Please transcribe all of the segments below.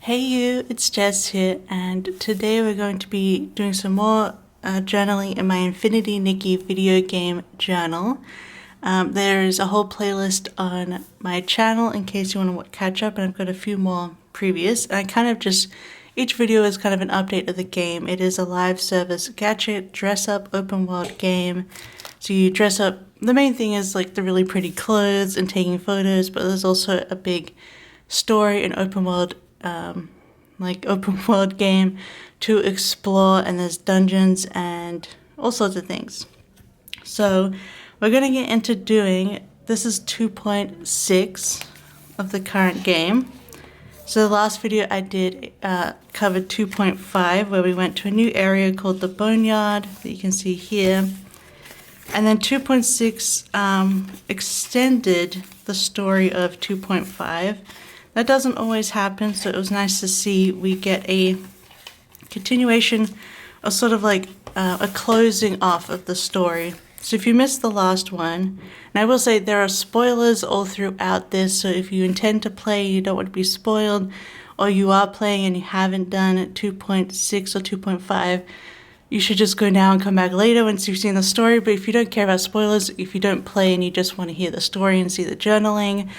Hey you, it's Jess here, and today we're going to be doing some more journaling in my Infinity Nikki video game journal. There is a whole playlist on my channel in case you want to catch up, and I've got a few more previous. And I kind of just, each video is kind of an update of the game. It is a live service gadget, dress up, open world game. So you dress up, the main thing is like the really pretty clothes and taking photos, but there's also a big story and open world game to explore, and there's dungeons and all sorts of things. So we're going to get into doing, this is 2.6 of the current game. So the last video I did covered 2.5, where we went to a new area called the Boneyard that you can see here. And then 2.6 extended the story of 2.5. That doesn't always happen, so it was nice to see we get a continuation, or sort of like a closing off of the story. So if you missed the last one, and I will say there are spoilers all throughout this, so if you intend to play, you don't want to be spoiled, or you are playing and you haven't done 2.6 or 2.5, you should just go now and come back later once you've seen the story. But if you don't care about spoilers, if you don't play and you just want to hear the story and see the journaling,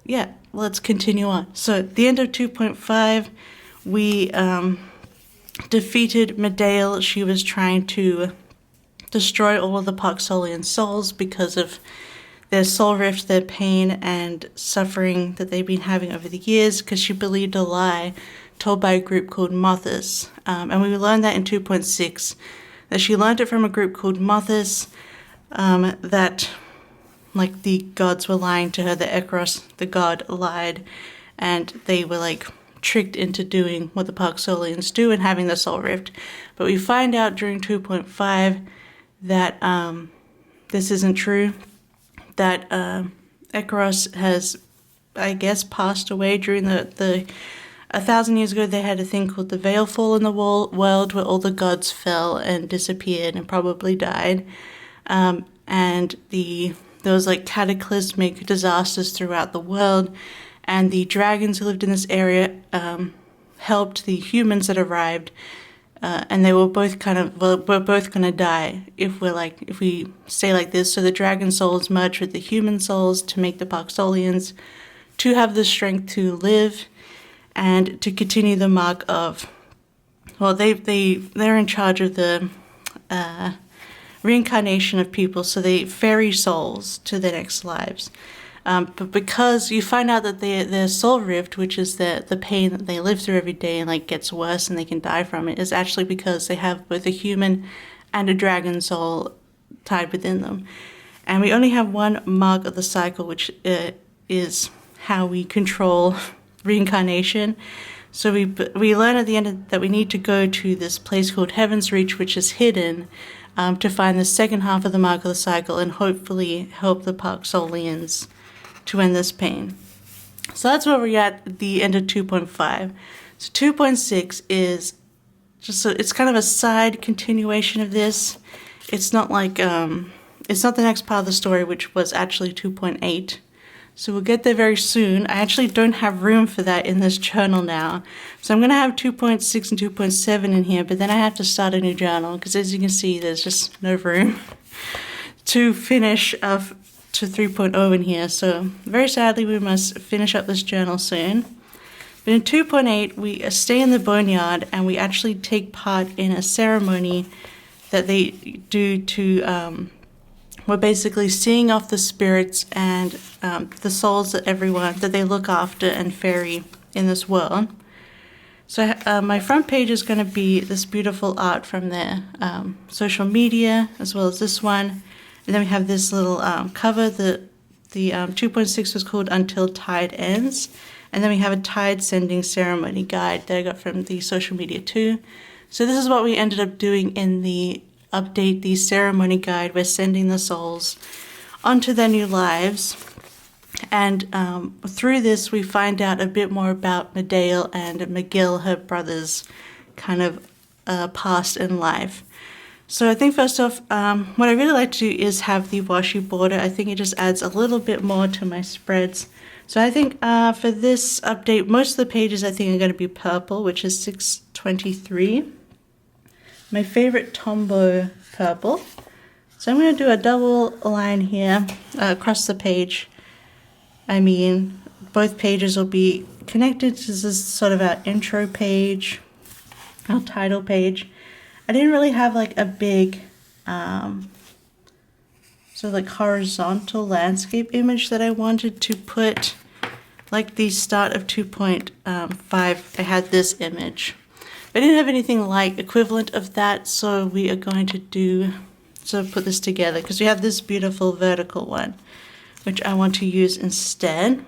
yeah, let's continue on. So at the end of 2.5, we defeated Medale. She was trying to destroy all of the Parksolian souls because of their soul rift, their pain and suffering that they've been having over the years, because she believed a lie told by a group called Mothis. And we learned that in 2.6, that she learned it from a group called Mothis, that like the gods were lying to her, the Ekros, the god, lied, and they were like tricked into doing what the Parksolians do and having the soul rift. But we find out during 2.5 that this isn't true, that Ekros has, I guess, passed away during the 1,000 years ago. They had a thing called the Veil Fall in the world, where all the gods fell and disappeared and probably died, and there was like cataclysmic disasters throughout the world, and the dragons who lived in this area helped the humans that arrived, and they were both we're both gonna die if we stay like this. So the dragon souls merge with the human souls to make the Parksolians, to have the strength to live and to continue the mark of, well, they're in charge of the reincarnation of people, so they ferry souls to their next lives. But because you find out that their soul rift, which is the pain that they live through every day and like gets worse and they can die from it, is actually because they have both a human and a dragon soul tied within them. And we only have one mark of the cycle, which is how we control reincarnation. So we learn at the end that we need to go to this place called Heaven's Reach, which is hidden, to find the second half of the mark of the cycle and hopefully help the Parksolians to end this pain. So that's where we're at the end of 2.5. So 2.6 is just it's kind of a side continuation of this. It's not like it's not the next part of the story, which was actually 2.8. So we'll get there very soon. I actually don't have room for that in this journal now. So I'm going to have 2.6 and 2.7 in here, but then I have to start a new journal, because as you can see, there's just no room to finish up to 3.0 in here. So very sadly, we must finish up this journal soon. But in 2.8, we stay in the Boneyard, and we actually take part in a ceremony that they do to... we're basically seeing off the spirits and the souls that they look after and ferry in this world. So my front page is going to be this beautiful art from their social media, as well as this one. And then we have this little cover. The 2.6 was called Until Tide Ends. And then we have a tide sending ceremony guide that I got from the social media too. So this is what we ended up doing in the update, the ceremony guide. We're sending the souls onto their new lives, and through this we find out a bit more about Medale and McGill, her brother's kind of past in life. So I think first off, what I really like to do is have the washi border. I think it just adds a little bit more to my spreads So I think for this update, most of the pages I think are going to be purple, which is 623. My favorite Tombow purple. So I'm going to do a double line here across the page. I mean, both pages will be connected. This is sort of our intro page, our title page. I didn't really have like a big sort of like horizontal landscape image that I wanted to put. Like the start of 2.5, I had this image. I didn't have anything like equivalent of that, so we are going to do, so put this together, because we have this beautiful vertical one, which I want to use instead.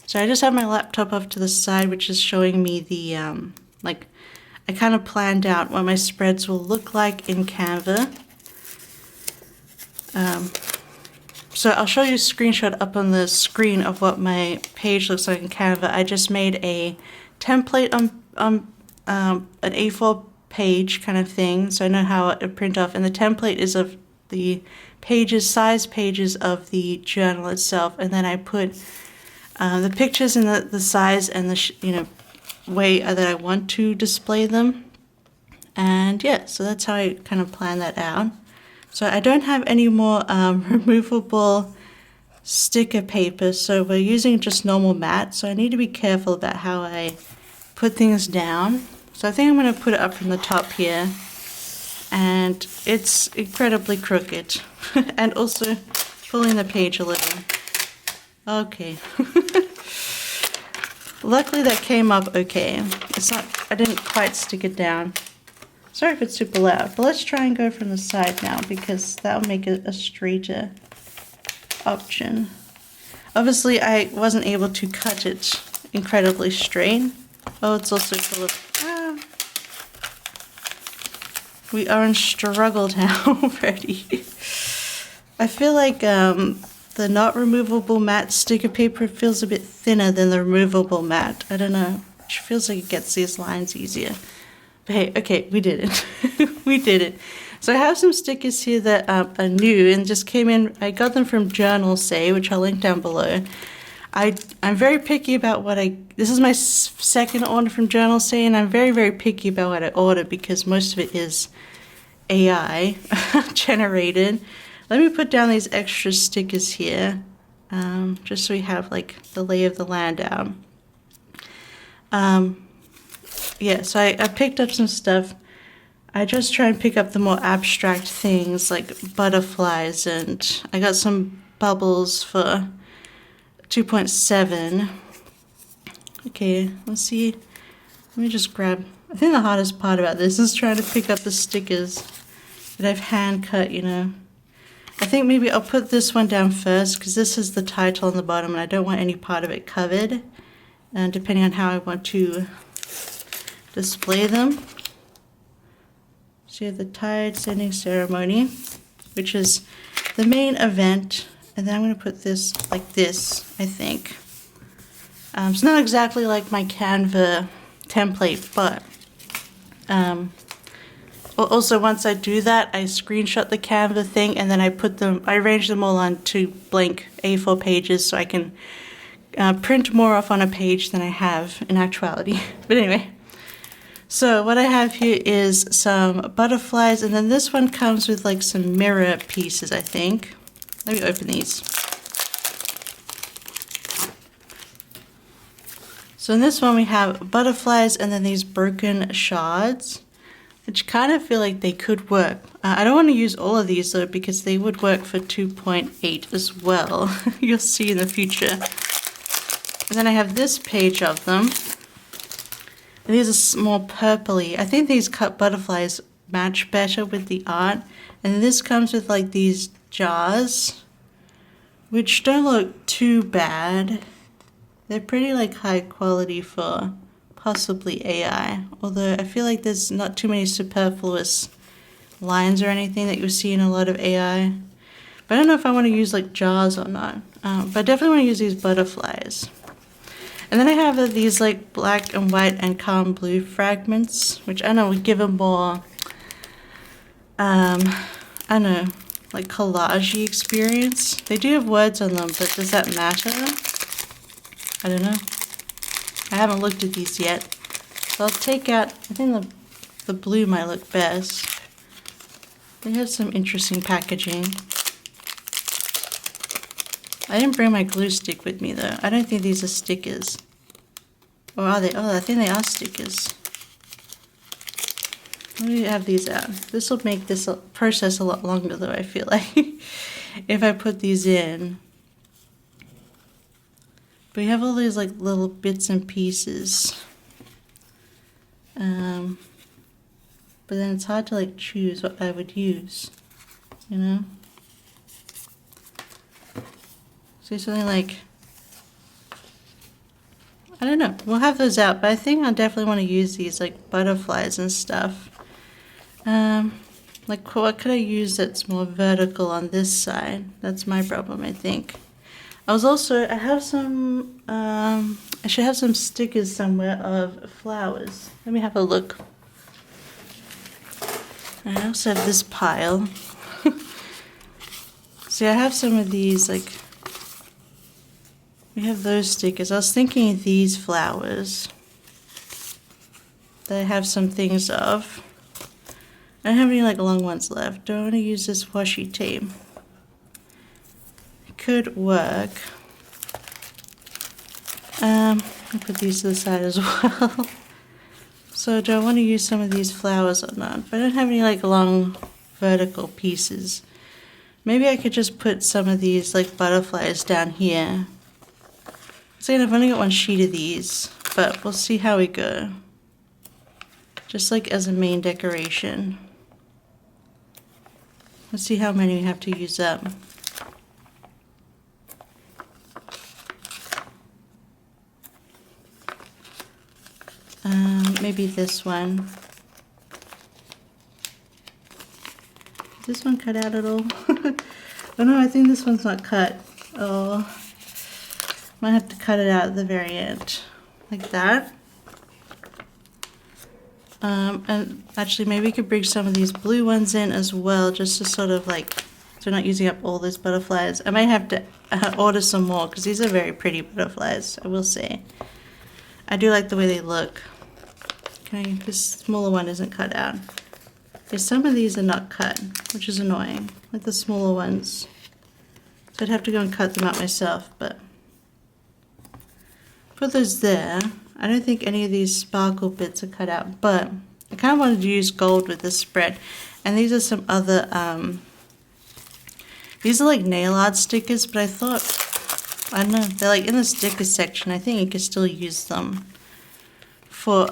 So I just have my laptop off to the side, which is showing me the, like, I kind of planned out what my spreads will look like in Canva. So I'll show you a screenshot up on the screen of what my page looks like in Canva. I just made a template on an A4 page kind of thing, so I know how to print off. And the template is of the pages, size pages of the journal itself. And then I put the pictures in the size and the way that I want to display them. And yeah, so that's how I kind of plan that out. So I don't have any more removable sticker paper, so we're using just normal matte, so I need to be careful about how I put things down. So I think I'm going to put it up from the top here, and it's incredibly crooked, and also pulling the page a little. Okay. Luckily that came up okay. It's not, I didn't quite stick it down. Sorry if it's super loud, but let's try and go from the side now, because that'll make it a straighter option. Obviously I wasn't able to cut it incredibly straight. Oh, it's also full of, we are in struggle now already. I feel like the not removable matte sticker paper feels a bit thinner than the removable matte. I don't know, it feels like it gets these lines easier. But hey, okay, we did it. We did it. So I have some stickers here that are new and just came in. I got them from Journal Say, which I'll link down below. I'm very picky about what this is my second order from Journal Say, and I'm very, very picky about what I order because most of it is AI generated. Let me put down these extra stickers here, just so we have like the lay of the land out. Yeah, so I picked up some stuff. I just try and pick up the more abstract things like butterflies, and I got some bubbles for 2.7. Okay, let's see. Let me just grab, I think the hardest part about this is trying to pick up the stickers that I've hand cut, you know. I think maybe I'll put this one down first because this is the title on the bottom and I don't want any part of it covered. And depending on how I want to display them. So you have the Tide Sending Ceremony, which is the main event, and then I'm going to put this like this, I think. It's not exactly like my Canva template, but also once I do that, I screenshot the Canva thing, and then I arrange them all onto blank A4 pages so I can print more off on a page than I have in actuality. But anyway. So what I have here is some butterflies, and then this one comes with like some mirror pieces, I think. Let me open these. So in this one we have butterflies and then these broken shards, which kind of feel like they could work. I don't want to use all of these though, because they would work for 2.8 as well. You'll see in the future. And then I have this page of them. These are more purpley. I think these cut butterflies match better with the art. And this comes with like these jars, which don't look too bad. They're pretty like high quality for possibly AI. Although I feel like there's not too many superfluous lines or anything that you see in a lot of AI. But I don't know if I want to use like jars or not. But I definitely want to use these butterflies. And then I have these like black and white and calm blue fragments, which I know would give a more, I don't know, like collage-y experience. They do have words on them, but does that matter? I don't know. I haven't looked at these yet. So I'll take out, I think the blue might look best. They have some interesting packaging. I didn't bring my glue stick with me though. I don't think these are stickers. Or are they? Oh, I think they are stickers. Let me have these out. This will make this process a lot longer though, I feel like. If I put these in. But we have all these like little bits and pieces. But then it's hard to like choose what I would use, you know? So something like, I don't know, we'll have those out, but I think I definitely want to use these like butterflies and stuff. Like what could I use that's more vertical on this side? That's my problem, I think. I have some, I should have some stickers somewhere of flowers. Let me have a look. I also have this pile. See, I have some of these, like, we have those stickers. I was thinking of these flowers that I have some things of. I don't have any, like, long ones left. Do I want to use this washi tape? It could work. I'll put these to the side as well. So do I want to use some of these flowers or not? But I don't have any like long vertical pieces. Maybe I could just put some of these like butterflies down here. So I've only got one sheet of these, but we'll see how we go. Just like as a main decoration. Let's see how many we have to use up. Maybe this one. Is this one cut out at all? Oh no, I think this one's not cut. Oh, might have to cut it out at the very end, like that. And actually maybe we could bring some of these blue ones in as well, just to sort of like, so we're not using up all those butterflies. I might have to order some more, because these are very pretty butterflies, I will say. I do like the way they look. Okay, this smaller one isn't cut out. Okay, some of these are not cut, which is annoying, like the smaller ones. So I'd have to go and cut them out myself, but put those there. I don't think any of these sparkle bits are cut out, but I kind of wanted to use gold with this spread. And these are some other, these are like nail art stickers, but I thought, I don't know, they're like in the sticker section. I think you could still use them for,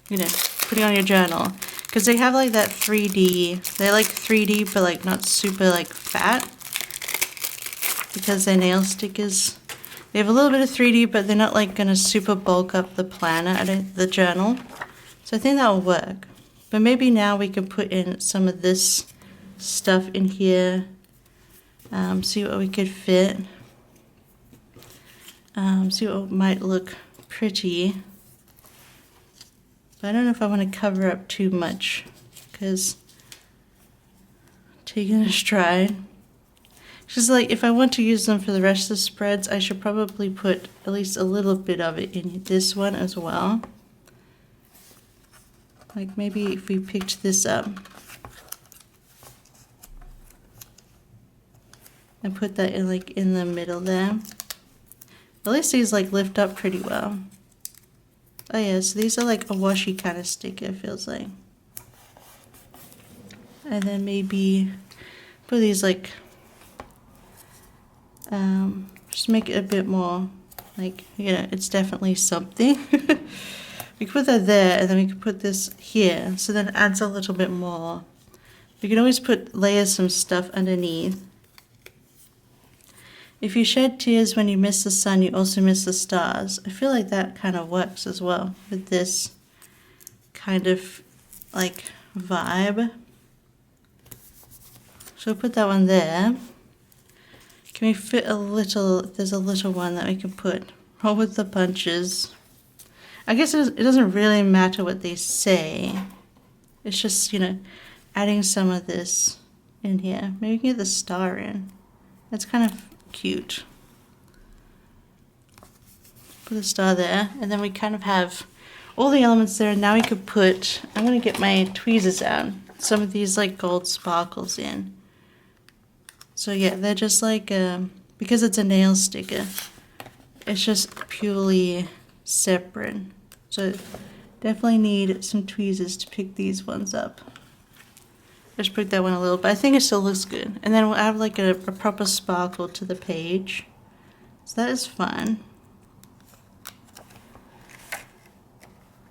you know, putting on your journal. Because they have like that 3D, they're like 3D, but like not super like fat. Because they're nail stickers. They have a little bit of 3D, but they're not like gonna super bulk up the planner, the journal. So I think that will work. But maybe now we can put in some of this stuff in here. See what we could fit. See what might look pretty. But I don't know if I want to cover up too much, because taking a stride. Just like if I want to use them for the rest of the spreads, I should probably put at least a little bit of it in this one as well. Like maybe if we picked this up and put that in like in the middle there. At least these like lift up pretty well. Oh yeah, so these are like a washi kind of sticker, it feels like. And then maybe put these like, just make it a bit more like, you know, it's definitely something. We could put that there, and then we could put this here, so then it adds a little bit more. We can always layer some stuff underneath. If you shed tears when you miss the sun, you also miss the stars. I feel like that kind of works as well with this kind of like vibe. So we'll put that one there. Can we fit a little, there's a little one that we can put, roll with the punches. I guess it doesn't really matter what they say. It's just, you know, adding some of this in here. Maybe we can get the star in. That's kind of cute. Put a star there, and then we kind of have all the elements there. Now we could put, I'm gonna get my tweezers out, some of these like gold sparkles in. So yeah, they're just like, because it's a nail sticker, it's just purely separate. So definitely need some tweezers to pick these ones up. Just prick that one a little, but I think it still looks good. And then we'll add like a proper sparkle to the page. So that is fun.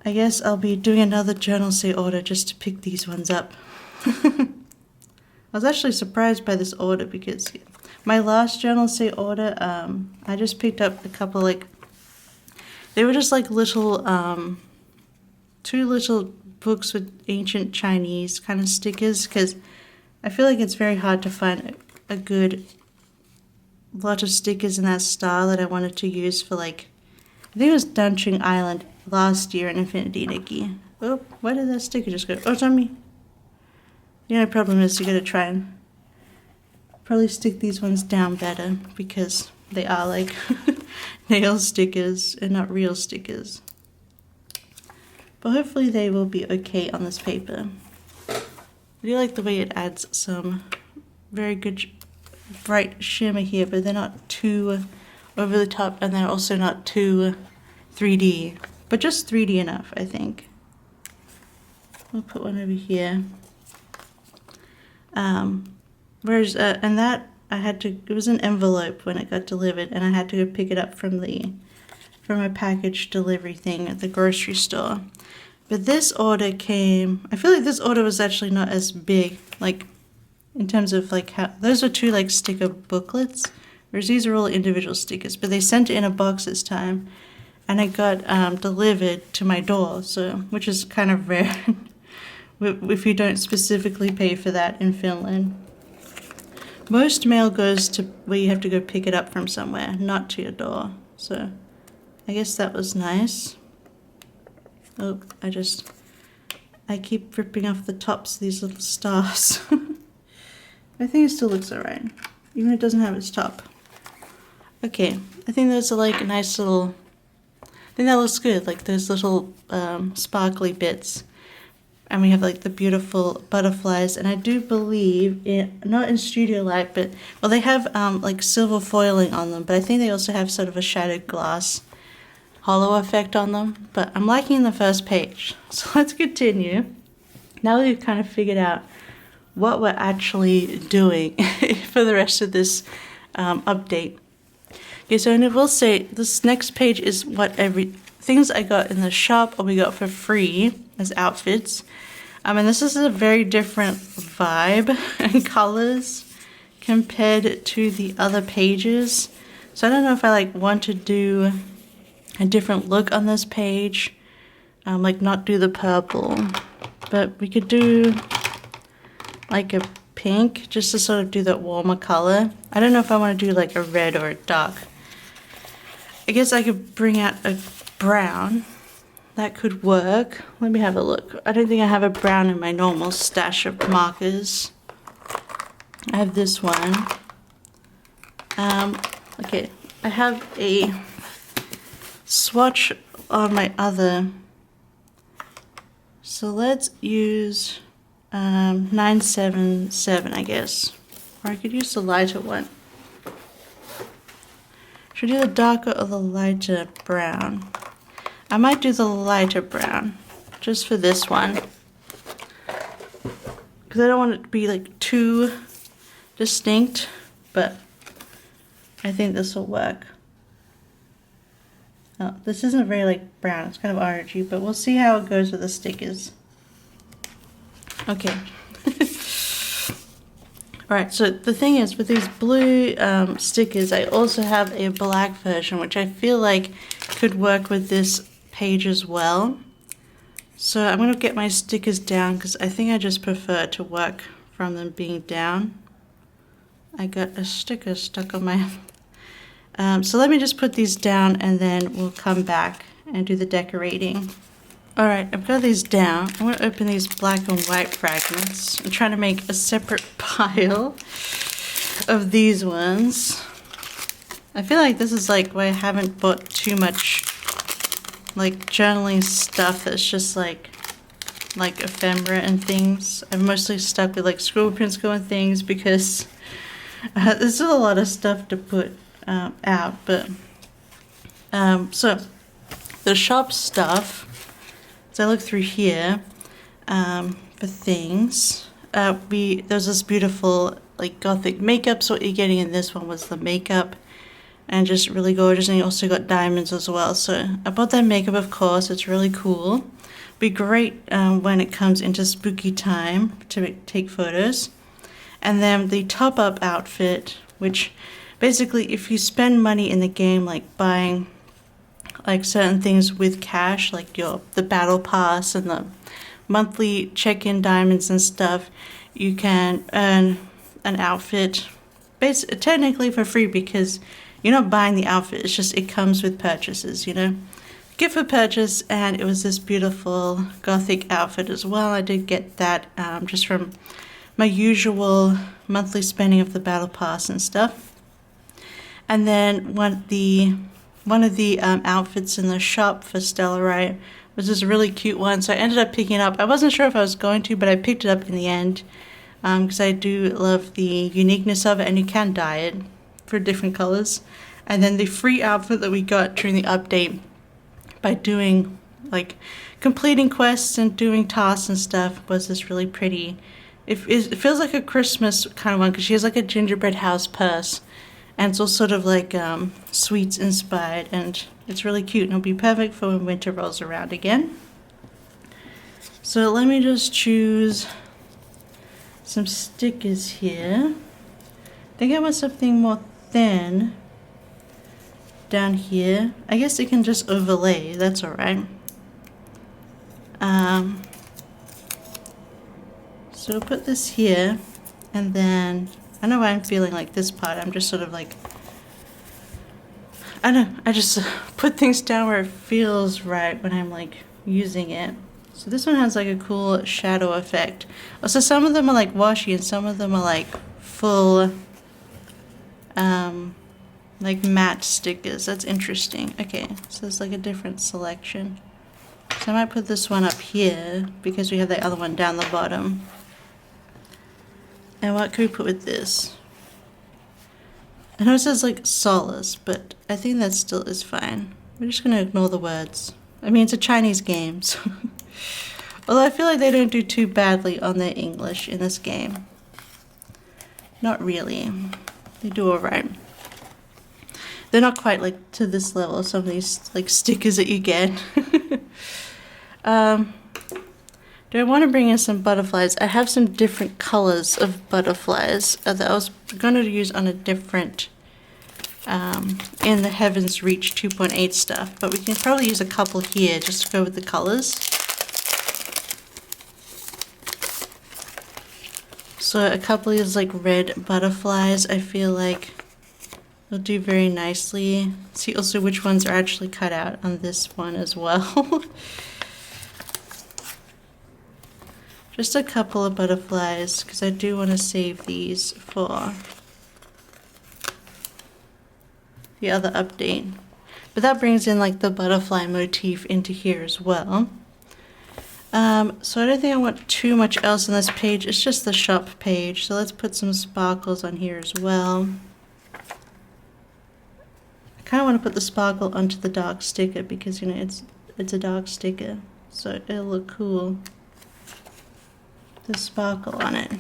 I guess I'll be doing another journal say order just to pick these ones up. I was actually surprised by this order because my last journal say order, I just picked up a couple like, they were just like little, 2 little books with ancient Chinese kind of stickers, because I feel like it's very hard to find a good lot of stickers in that style that I wanted to use for like, I think it was Dunching Island last year in Infinity Nikki. Oh, why did that sticker just go? Oh, it's on me. The only problem is you gotta try and probably stick these ones down better because they are like nail stickers and not real stickers. But hopefully they will be okay on this paper. I do like the way it adds some very good bright shimmer here, but they're not too over the top and they're also not too 3D, but just 3D enough, I think. We'll put one over here. Whereas, and that I had to, it was an envelope when it got delivered and I had to go pick it up from a package delivery thing at the grocery store. But this order came, I feel like this order was actually not as big, like in terms of like how, those are 2 like sticker booklets, whereas these are all individual stickers, but they sent it in a box this time and it got delivered to my door, so, which is kind of rare if you don't specifically pay for that in Finland. Most mail goes to where you have to go pick it up from somewhere, not to your door, so I guess that was nice. Oh, I keep ripping off the tops of these little stars. I think it still looks alright, even if it doesn't have its top. Okay, I think those are like a nice little, I think that looks good, like those little sparkly bits. And we have like the beautiful butterflies, and I do believe, not in Studio Light, but, well, they have like silver foiling on them, but I think they also have sort of a shattered glass hollow effect on them. But I'm liking the first page, so let's continue. Now that we've kind of figured out what we're actually doing for the rest of this update. Okay, so and I will say this next page is what things I got in the shop or we got for free as outfits. And this is a very different vibe and colors compared to the other pages. So I don't know if I like want to do a different look on this page, like not do the purple, but we could do like a pink just to sort of do that warmer color. I don't know if I want to do like a red or a dark. I guess I could bring out a brown. That could work. Let me have a look. I don't think I have a brown in my normal stash of markers. I have this one. Okay, I have a swatch on my other. So let's use 977, I guess. Or I could use the lighter one. Should I do the darker or the lighter brown? I might do the lighter brown, just for this one. Because I don't want it to be like too distinct, but I think this will work. Oh, this isn't very like brown, it's kind of orangey, but we'll see how it goes with the stickers. Okay. Alright, so the thing is, with these blue stickers, I also have a black version, which I feel like could work with this page as well. So I'm going to get my stickers down because I think I just prefer to work from them being down. I got a sticker stuck on my... so let me just put these down and then we'll come back and do the decorating. Alright, I've got these down. I'm going to open these black and white fragments. I'm trying to make a separate pile of these ones. I feel like this is like where I haven't bought too much like journaling stuff that's just like ephemera and things. I've mostly stuck with like Scribble Prints Co and things because there's still a lot of stuff to put out. But so the shop stuff. So I look through here for things. There's this beautiful like gothic makeup. So what you're getting in this one was the makeup, and just really gorgeous. And you also got diamonds as well. So I bought that makeup, of course. It's really cool. Be great when it comes into spooky time to take photos. And then the top up outfit, which basically if you spend money in the game, like buying like certain things with cash, like the battle pass and the monthly check-in diamonds and stuff, you can earn an outfit technically for free, because you're not buying the outfit, it's just it comes with purchases, you know. Gift for purchase. And it was this beautiful gothic outfit as well. I did get that just from my usual monthly spending of the battle pass and stuff. And then one of the outfits in the shop for Stellarite was this really cute one, so I ended up picking it up. I wasn't sure if I was going to, but I picked it up in the end because I do love the uniqueness of it, and you can dye it for different colors. And then the free outfit that we got during the update by doing like completing quests and doing tasks and stuff was this really pretty, it feels like a Christmas kind of one, because she has like a gingerbread house purse, and it's all sort of like sweets inspired, and it's really cute, and it'll be perfect for when winter rolls around again. So let me just choose some stickers here. I think I want something more thin down here. I guess it can just overlay, that's alright. So we'll put this here, and then I know why I'm feeling like this part. I'm just sort of like, I don't know, I just put things down where it feels right when I'm like using it. So this one has like a cool shadow effect. Also, some of them are like washy and some of them are like full like matte stickers. That's interesting. Okay, so there's like a different selection. So I might put this one up here because we have the other one down the bottom. And what can we put with this? I know it says like solace, but I think that still is fine. We're just gonna ignore the words. I mean, it's a Chinese game, so although I feel like they don't do too badly on their English in this game. Not really. They do alright. They're not quite like to this level, some of these like stickers that you get. Do I want to bring in some butterflies? I have some different colors of butterflies that I was going to use on a different, in the Heaven's Reach 2.8 stuff, but we can probably use a couple here just to go with the colors. So a couple of these like red butterflies, I feel like will do very nicely. See also which ones are actually cut out on this one as well. Just a couple of butterflies, because I do want to save these for the other update. But that brings in like the butterfly motif into here as well. So I don't think I want too much else on this page. It's just the shop page. So let's put some sparkles on here as well. I kind of want to put the sparkle onto the dark sticker because, you know, it's a dark sticker, so it'll look cool. The sparkle on it.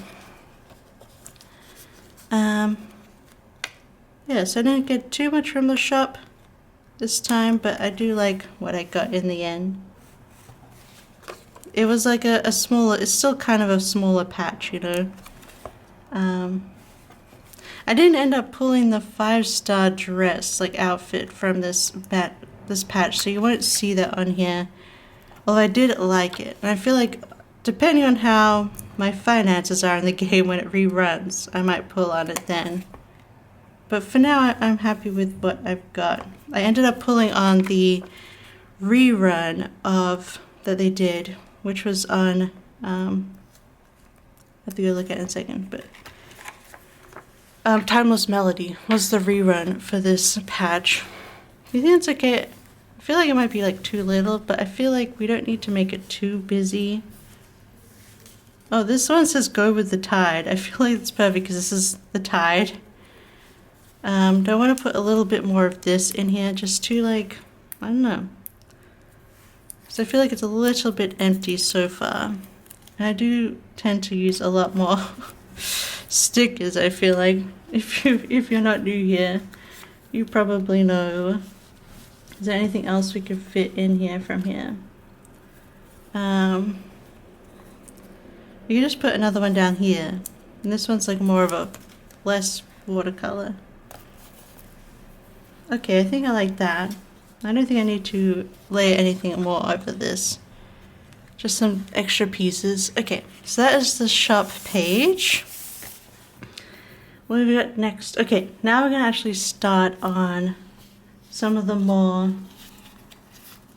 Yeah, so I didn't get too much from the shop this time, but I do like what I got in the end. It was like a smaller, it's still kind of a smaller patch, you know. I didn't end up pulling the 5-star dress like outfit from this patch, so you won't see that on here. Although I did like it, and I feel like depending on how my finances are in the game when it reruns, I might pull on it then. But for now, I'm happy with what I've got. I ended up pulling on the rerun that they did, which was on, I have to go look at it in a second, but Timeless Melody was the rerun for this patch. You think it's okay feel like it might be like too little, but I feel like we don't need to make it too busy. Oh, this one says go with the tide. I feel like it's perfect because this is the tide. Do I want to put a little bit more of this in here just to like, I don't know. So I feel like it's a little bit empty so far. And I do tend to use a lot more stickers, I feel like. If you're not new here, you probably know. Is there anything else we could fit in here from here? You can just put another one down here. And this one's like more of a less watercolor. Okay, I think I like that. I don't think I need to lay anything more over this. Just some extra pieces. Okay, so that is the shop page. What have we got next? Okay, now we're gonna actually start on some of the more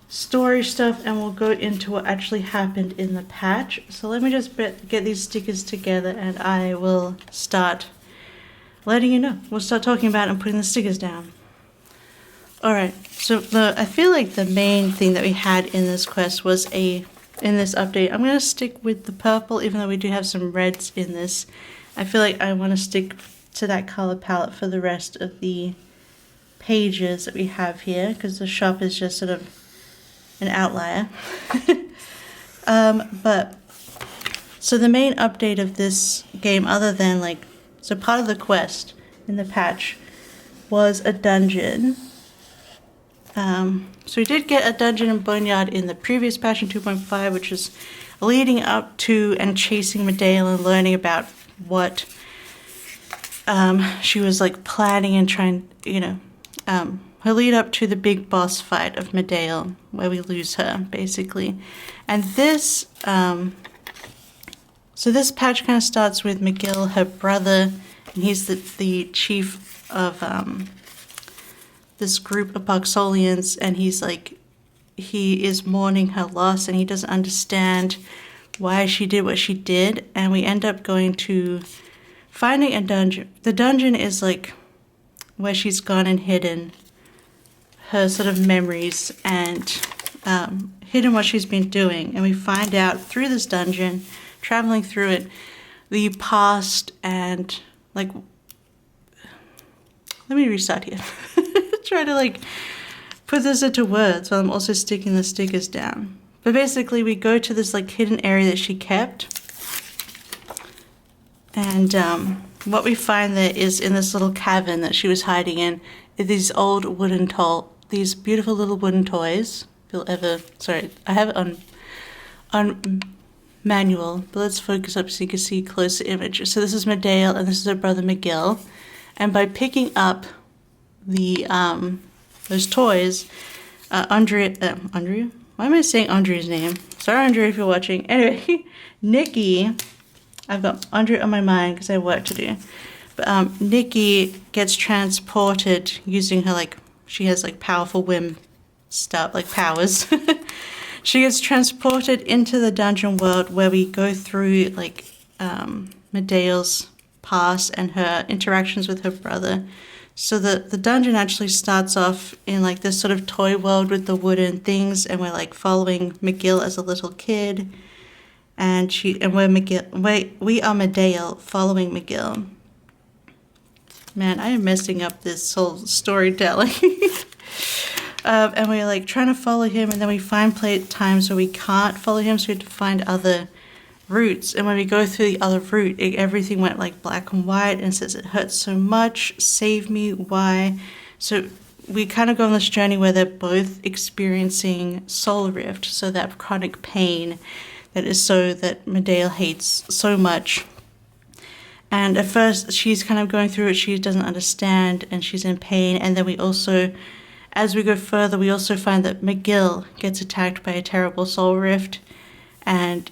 story stuff, and we'll go into what actually happened in the patch. So let me just get these stickers together and I will start letting you know. We'll start talking about it and putting the stickers down. Alright, so I feel like the main thing that we had in this quest was in this update. I'm going to stick with the purple, even though we do have some reds in this. I feel like I want to stick to that color palette for the rest of the pages that we have here, because the shop is just sort of an outlier. So the main update of this game, other than like, so part of the quest in the patch was a dungeon. So we did get a dungeon in Boneyard in the previous patch in 2.5, which is leading up to and chasing Medale and learning about what she was like planning and trying, you know, her lead up to the big boss fight of Medale, where we lose her, basically. And this, so this patch kind of starts with McGill, her brother, and he's the chief of this group of Boxolians, and he's like, he is mourning her loss, and he doesn't understand why she did what she did, and we end up going to finding a dungeon. The dungeon is like where she's gone and hidden her sort of memories and hidden what she's been doing, and we find out through this dungeon, traveling through it, the past and like, let me restart here. Try to like put this into words while I'm also sticking the stickers down. But basically we go to this like hidden area that she kept, and what we find there is in this little cavern that she was hiding in, these old wooden these beautiful little wooden toys. If you'll ever, sorry, I have it on manual, but let's focus up so you can see closer image. So this is Medale and this is her brother McGill, and by picking up the those toys, Andrea, why am I saying Andrea's name? Sorry, Andrea, if you're watching. Anyway, Nikki, I've got Andrea on my mind because I have work to do. But Nikki gets transported using her, like, she has like powerful whim stuff, like powers. She gets transported into the dungeon world where we go through like Medale's past and her interactions with her brother. So the dungeon actually starts off in like this sort of toy world with the wooden things, and we're like following McGill as a little kid, and we are Medale following McGill. Man, I am messing up this whole storytelling. And we're like trying to follow him, and then we find times where we can't follow him, so we have to find other routes. And when we go through the other route, everything went like black and white and says it hurts so much, save me, why? So we kind of go on this journey where they're both experiencing soul rift, so that chronic pain that Medale hates so much. And at first she's kind of going through it, she doesn't understand and she's in pain. And then we also, as we go further, we also find that McGill gets attacked by a terrible soul rift. And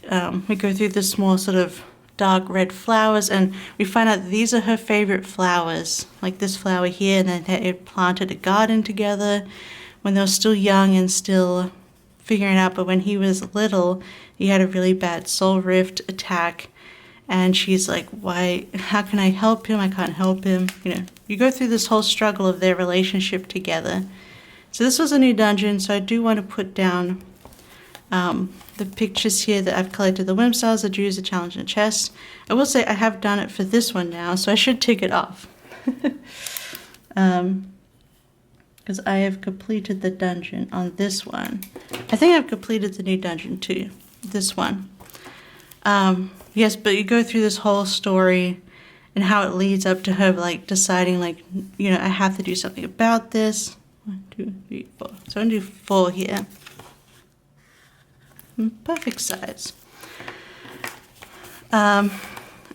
we go through this more sort of dark red flowers, and we find out these are her favorite flowers, like this flower here, and then they planted a garden together when they were still young and still figuring it out. But when he was little, he had a really bad soul rift attack, and she's like, why, how can I help him? I can't help him. You know, you go through this whole struggle of their relationship together. So this was a new dungeon, so I do want to put down the pictures here that I've collected, the Whim Styles, the Jews, the Challenge, and the Chest. I will say I have done it for this one now, so I should tick it off. Because I have completed the dungeon on this one. I think I've completed the new dungeon too, this one. Yes, but you go through this whole story and how it leads up to her like deciding like, you know, I have to do something about this. 1, 2, 3, 4. So I'm gonna do 4 here. Perfect size. And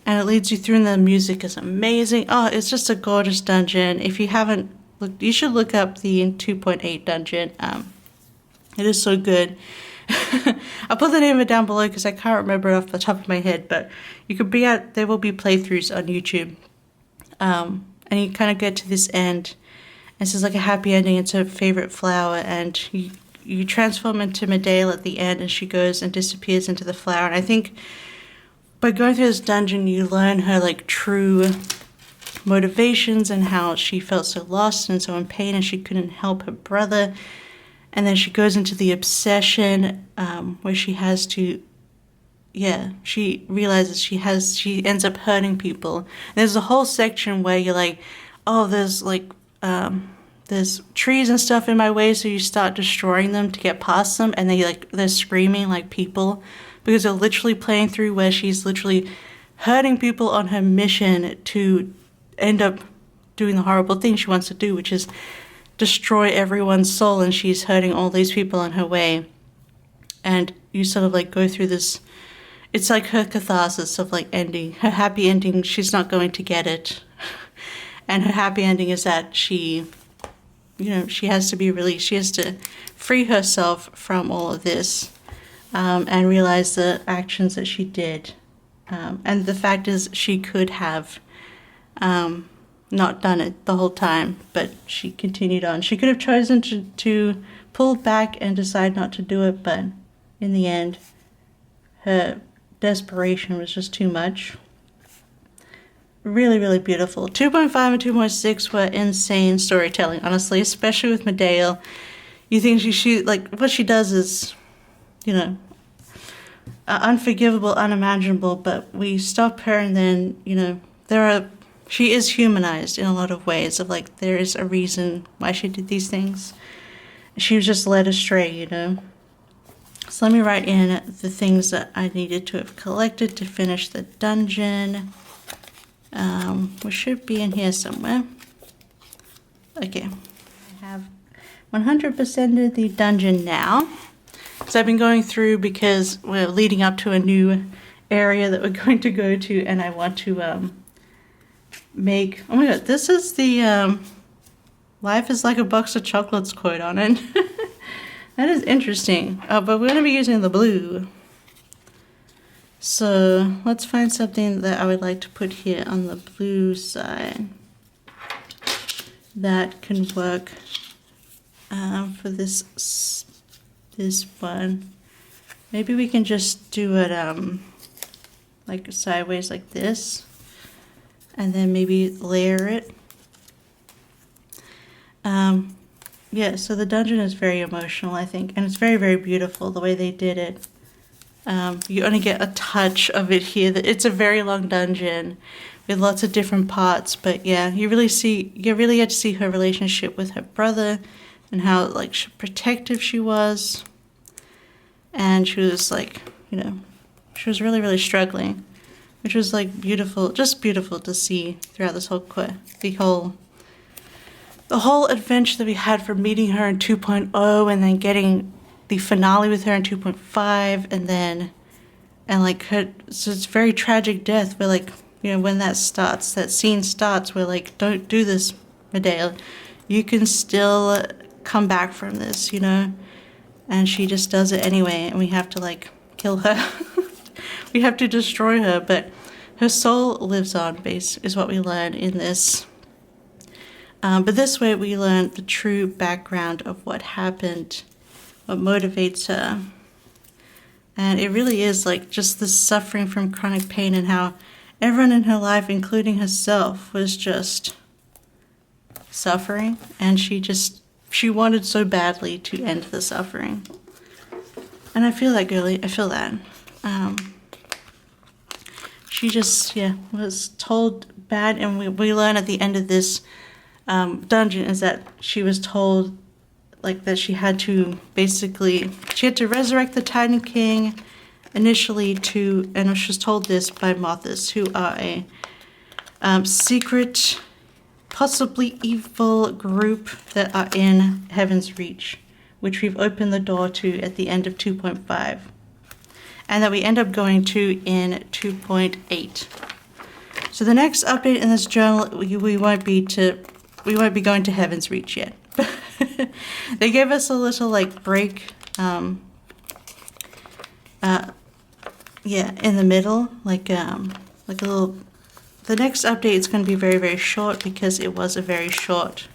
it leads you through, and the music is amazing. Oh, it's just a gorgeous dungeon. If you haven't looked, you should look up the 2.8 dungeon. It is so good. I'll put the name of it down below because I can't remember it off the top of my head, but you could be at, there will be playthroughs on YouTube. And you kind of get to this end. And this is like a happy ending. It's her favorite flower, and you transform into Medale at the end, and she goes and disappears into the flower. And I think by going through this dungeon, you learn her like true motivations and how she felt so lost and so in pain, and she couldn't help her brother. And then she goes into the obsession where she has to, she realizes she ends up hurting people. And there's a whole section where you're like, oh, there's like, there's trees and stuff in my way, so you start destroying them to get past them, and they're screaming like people, because they're literally playing through where she's literally hurting people on her mission to end up doing the horrible thing she wants to do, which is destroy everyone's soul, and she's hurting all these people on her way. And you sort of like go through this, it's like her catharsis of like ending, her happy ending, she's not going to get it. And her happy ending is that she, you know, she has to be released, she has to free herself from all of this, and realize the actions that she did. And the fact is, she could have not done it the whole time, but she continued on. She could have chosen to pull back and decide not to do it, but in the end, her desperation was just too much. Really, really beautiful. 2.5 and 2.6 were insane storytelling, honestly, especially with Medale. You think she like, what she does is, you know, unforgivable, unimaginable, but we stop her, and then, you know, she is humanized in a lot of ways, of like, there is a reason why she did these things. She was just led astray, you know. So let me write in the things that I needed to have collected to finish the dungeon. We should be in here somewhere. Okay, I have 100%ed the dungeon now. So I've been going through because we're leading up to a new area that we're going to go to, and I want to make, oh my god, this is the life is like a box of chocolates quote on it. That is interesting. But we're going to be using the blue. So let's find something that I would like to put here on the blue side that can work for this one. Maybe we can just do it like sideways like this, and then maybe layer it. Yeah, so the dungeon is very emotional, I think, and it's very, very beautiful the way they did it. You only get a touch of it here. It's a very long dungeon with lots of different parts, but yeah, you really get to see her relationship with her brother and how like protective she was, and she was like, you know, she was really, really struggling, which was like beautiful, just beautiful to see throughout this whole the whole adventure that we had from meeting her in 2.0 and then getting the finale with her in 2.5, and like her, so it's very tragic death where, like, you know, when that scene starts, we're like, don't do this, Medale, you can still come back from this, you know, and she just does it anyway, and we have to like kill her. We have to destroy her, but her soul lives on, is what we learn in this. But this way we learn the true background of what happened, what motivates her. And it really is like just this suffering from chronic pain, and how everyone in her life, including herself, was just suffering. And she just she wanted so badly to end the suffering. And I feel that, girly. I feel that. She just, yeah, was told bad, and we learn at the end of this dungeon is that she was told, like, that she had to basically, she had to resurrect the Titan King initially to, and she was told this by Mothers, who are a secret, possibly evil group that are in Heaven's Reach, which we've opened the door to at the end of 2.5. And that we end up going to in 2.8. So the next update in this journal, we won't be going to Heaven's Reach yet. They gave us a little like break, yeah, in the middle, like a little. The next update is going to be very, very short because it was a very short.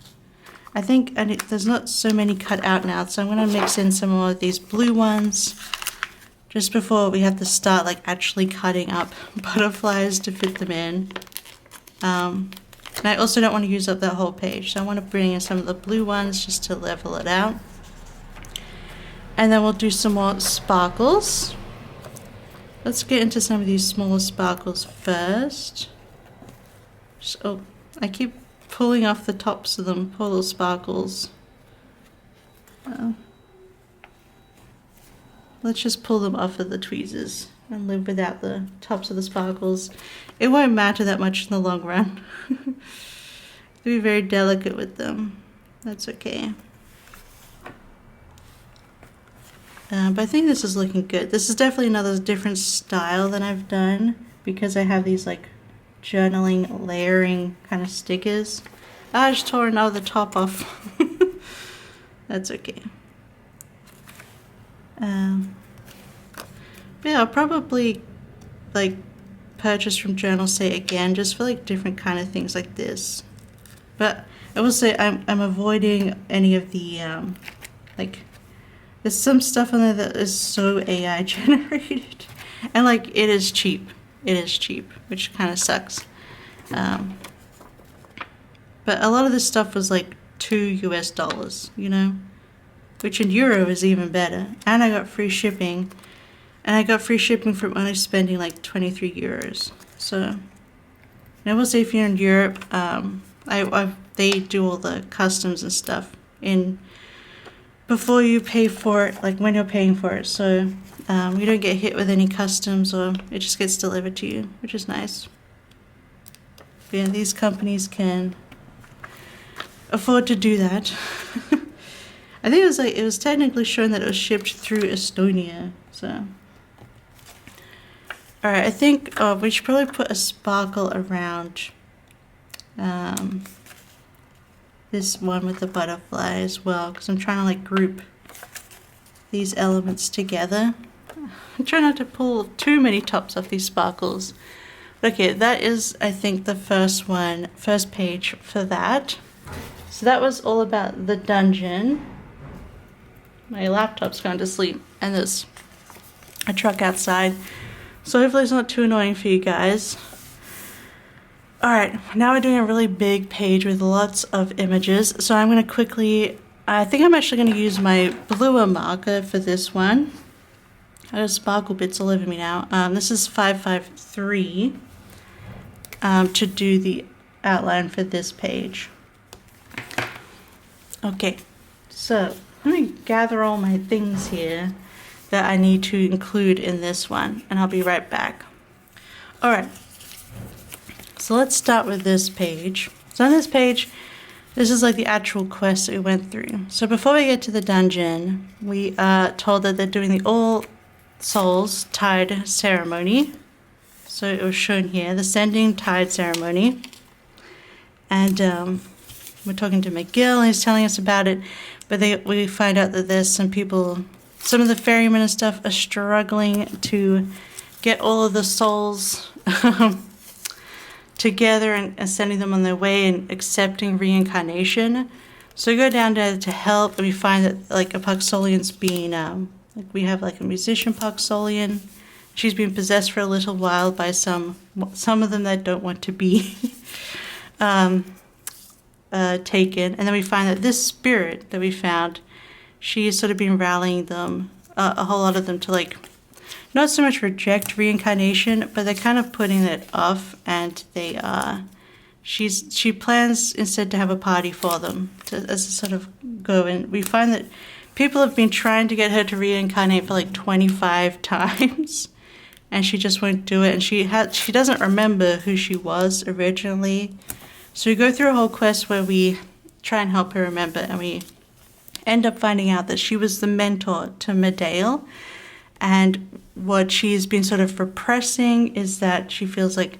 I think there's not so many cut out now, so I'm going to mix in some more of these blue ones just before we have to start like actually cutting up butterflies to fit them in. And I also don't want to use up that whole page, so I want to bring in some of the blue ones just to level it out. And then we'll do some more sparkles. Let's get into some of these smaller sparkles first. Oh, I keep pulling off the tops of them, poor little sparkles. Let's just pull them off of the tweezers and live without the tops of the sparkles. It won't matter that much in the long run. Be very delicate with them. That's okay. But I think this is looking good. This is definitely another different style than I've done because I have these like journaling layering kind of stickers. I just tore another top off. That's okay. Yeah, I'll probably like purchase from Journal Say again just for like different kind of things like this. But I will say I'm avoiding any of the like there's some stuff on there that is so AI generated, and like it is cheap, which kind of sucks. But a lot of this stuff was like $2 US, you know, which in euro is even better. And I got free shipping, and I got free shipping from only spending like 23 euros. So, and I will say if you're in Europe, they do all the customs and stuff in before you pay for it, like when you're paying for it. So you don't get hit with any customs, or it just gets delivered to you, which is nice. But yeah, these companies can afford to do that. I think it was technically shown that it was shipped through Estonia. So, all right, I think we should probably put a sparkle around this one with the butterfly as well, because I'm trying to like group these elements together. I'm trying not to pull too many tops off these sparkles. Okay, that is, I think, the first page for that. So that was all about the dungeon. My laptop's gone to sleep, and there's a truck outside. So hopefully it's not too annoying for you guys. Alright, now we're doing a really big page with lots of images. So I'm going to quickly, I think I'm actually going to use my bluer marker for this one. I have sparkle bits all over me now. This is 553 to do the outline for this page. Okay, so let me gather all my things here that I need to include in this one, and I'll be right back. Alright, so let's start with this page. So on this page, this is like the actual quest that we went through. So before we get to the dungeon, we are told that they're doing the All Souls Tide ceremony. So it was shown here, the Sending Tide ceremony. And we're talking to McGill, and he's telling us about it. But we find out that there's some people, some of the ferrymen and stuff are struggling to get all of the souls together and sending them on their way and accepting reincarnation. So we go down there to help, and we find that like a Paxolian's being, like we have like a musician Paxolian. She's been possessed for a little while by some of them that don't want to be. taken. And then we find that this spirit that we found, she has sort of been rallying them, a whole lot of them, to like not so much reject reincarnation, but they're kind of putting it off, and they she plans instead to have a party for them as a sort of go. And we find that people have been trying to get her to reincarnate for like 25 times, and she just won't do it. And she doesn't remember who she was originally. So we go through a whole quest where we try and help her remember, and we end up finding out that she was the mentor to Medale. And what she's been sort of repressing is that she feels like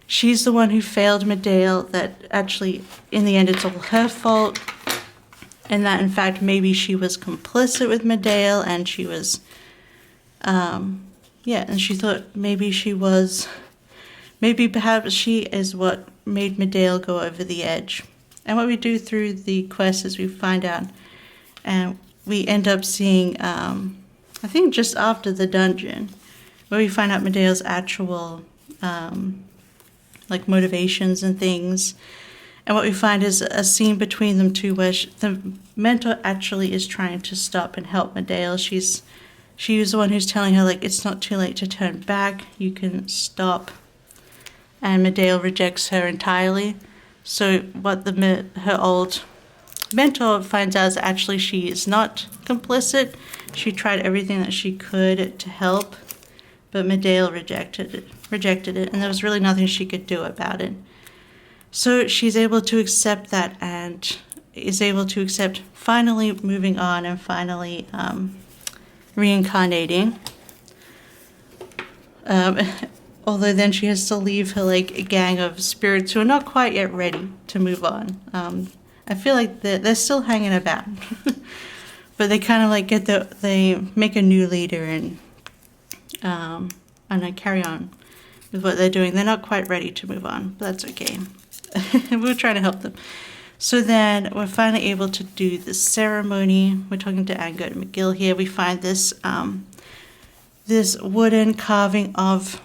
she's the one who failed Medale, that actually in the end it's all her fault, and that in fact maybe she was complicit with Medale, and she was, and she thought maybe perhaps she is what made Medale go over the edge. And what we do through the quest is we find out, and we end up seeing, I think just after the dungeon, where we find out Medale's actual, like motivations and things. And what we find is a scene between them two where the mentor actually is trying to stop and help Medale. She's the one who's telling her, like, it's not too late to turn back, you can stop. And Medale rejects her entirely. So what her old mentor finds out is actually she is not complicit. She tried everything that she could to help, but Medale rejected it, and there was really nothing she could do about it. So she's able to accept that, and is able to accept finally moving on and finally reincarnating. Although then she has to leave her like a gang of spirits who are not quite yet ready to move on. I feel like they're still hanging about, but they kind of like they make a new leader and carry on with what they're doing. They're not quite ready to move on, but that's okay. We're trying to help them. So then we're finally able to do the ceremony. We're talking to Ango and McGill here. We find this this wooden carving of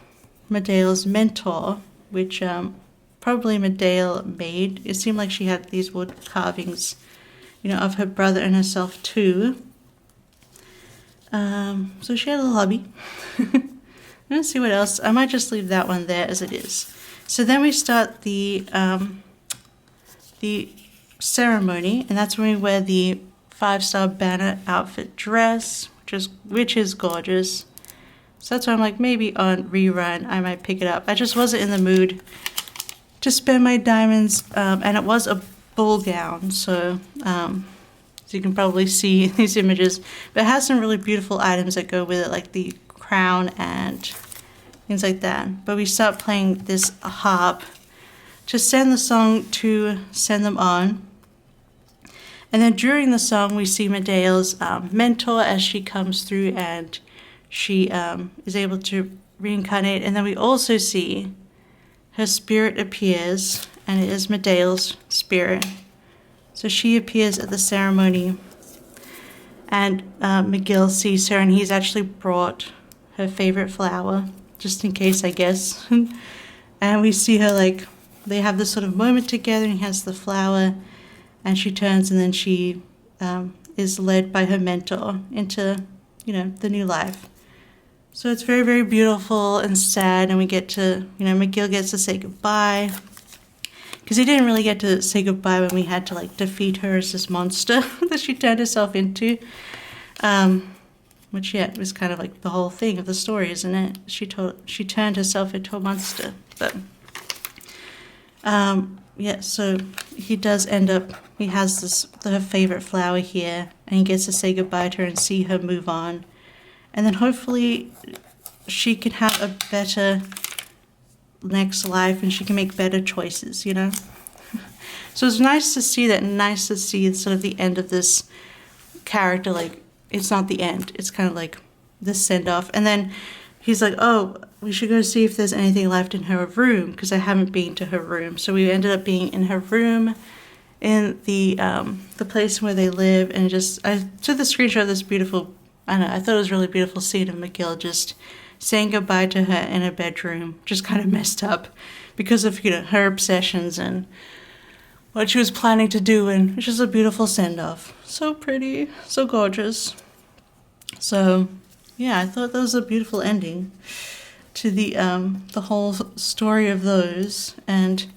Medale's mentor, which probably Medale made. It seemed like she had these wood carvings, of her brother and herself too. So she had a little hobby. Let's see what else. I might just leave that one there as it is. So then we start the ceremony, and that's when we wear the 5-star banner outfit dress, which is gorgeous. So that's why I'm like, maybe on rerun I might pick it up. I just wasn't in the mood to spend my diamonds, and it was a ball gown, so you can probably see these images. But it has some really beautiful items that go with it, like the crown and things like that. But we start playing this harp to send the song to send them on. And then during the song we see Medale's mentor as she comes through, and she is able to reincarnate. And then we also see her spirit appears, and it is Medale's spirit. So she appears at the ceremony, and McGill sees her, and he's actually brought her favorite flower, just in case, I guess. And we see her, like, they have this sort of moment together, and he has the flower, and she turns, and then she is led by her mentor into, the new life. So it's very, very beautiful and sad, and we get to, McGill gets to say goodbye, because he didn't really get to say goodbye when we had to, like, defeat her as this monster that she turned herself into. Which, yeah, was kind of like the whole thing of the story, isn't it? She turned herself into a monster. But, so he does end up, he has her favorite flower here, and he gets to say goodbye to her and see her move on. And then hopefully she can have a better next life, and she can make better choices, So it's nice to see that, and nice to see sort of the end of this character. Like, it's not the end, it's kind of like the send-off. And then he's like, oh, we should go see if there's anything left in her room, because I haven't been to her room. So we ended up being in her room, in the place where they live, and I took the screenshot of this beautiful, I thought it was a really beautiful scene of McGill just saying goodbye to her in her bedroom, just kind of messed up because of, her obsessions and what she was planning to do, and it's just a beautiful send-off. So pretty, so gorgeous. So yeah, I thought that was a beautiful ending to the whole story of those. And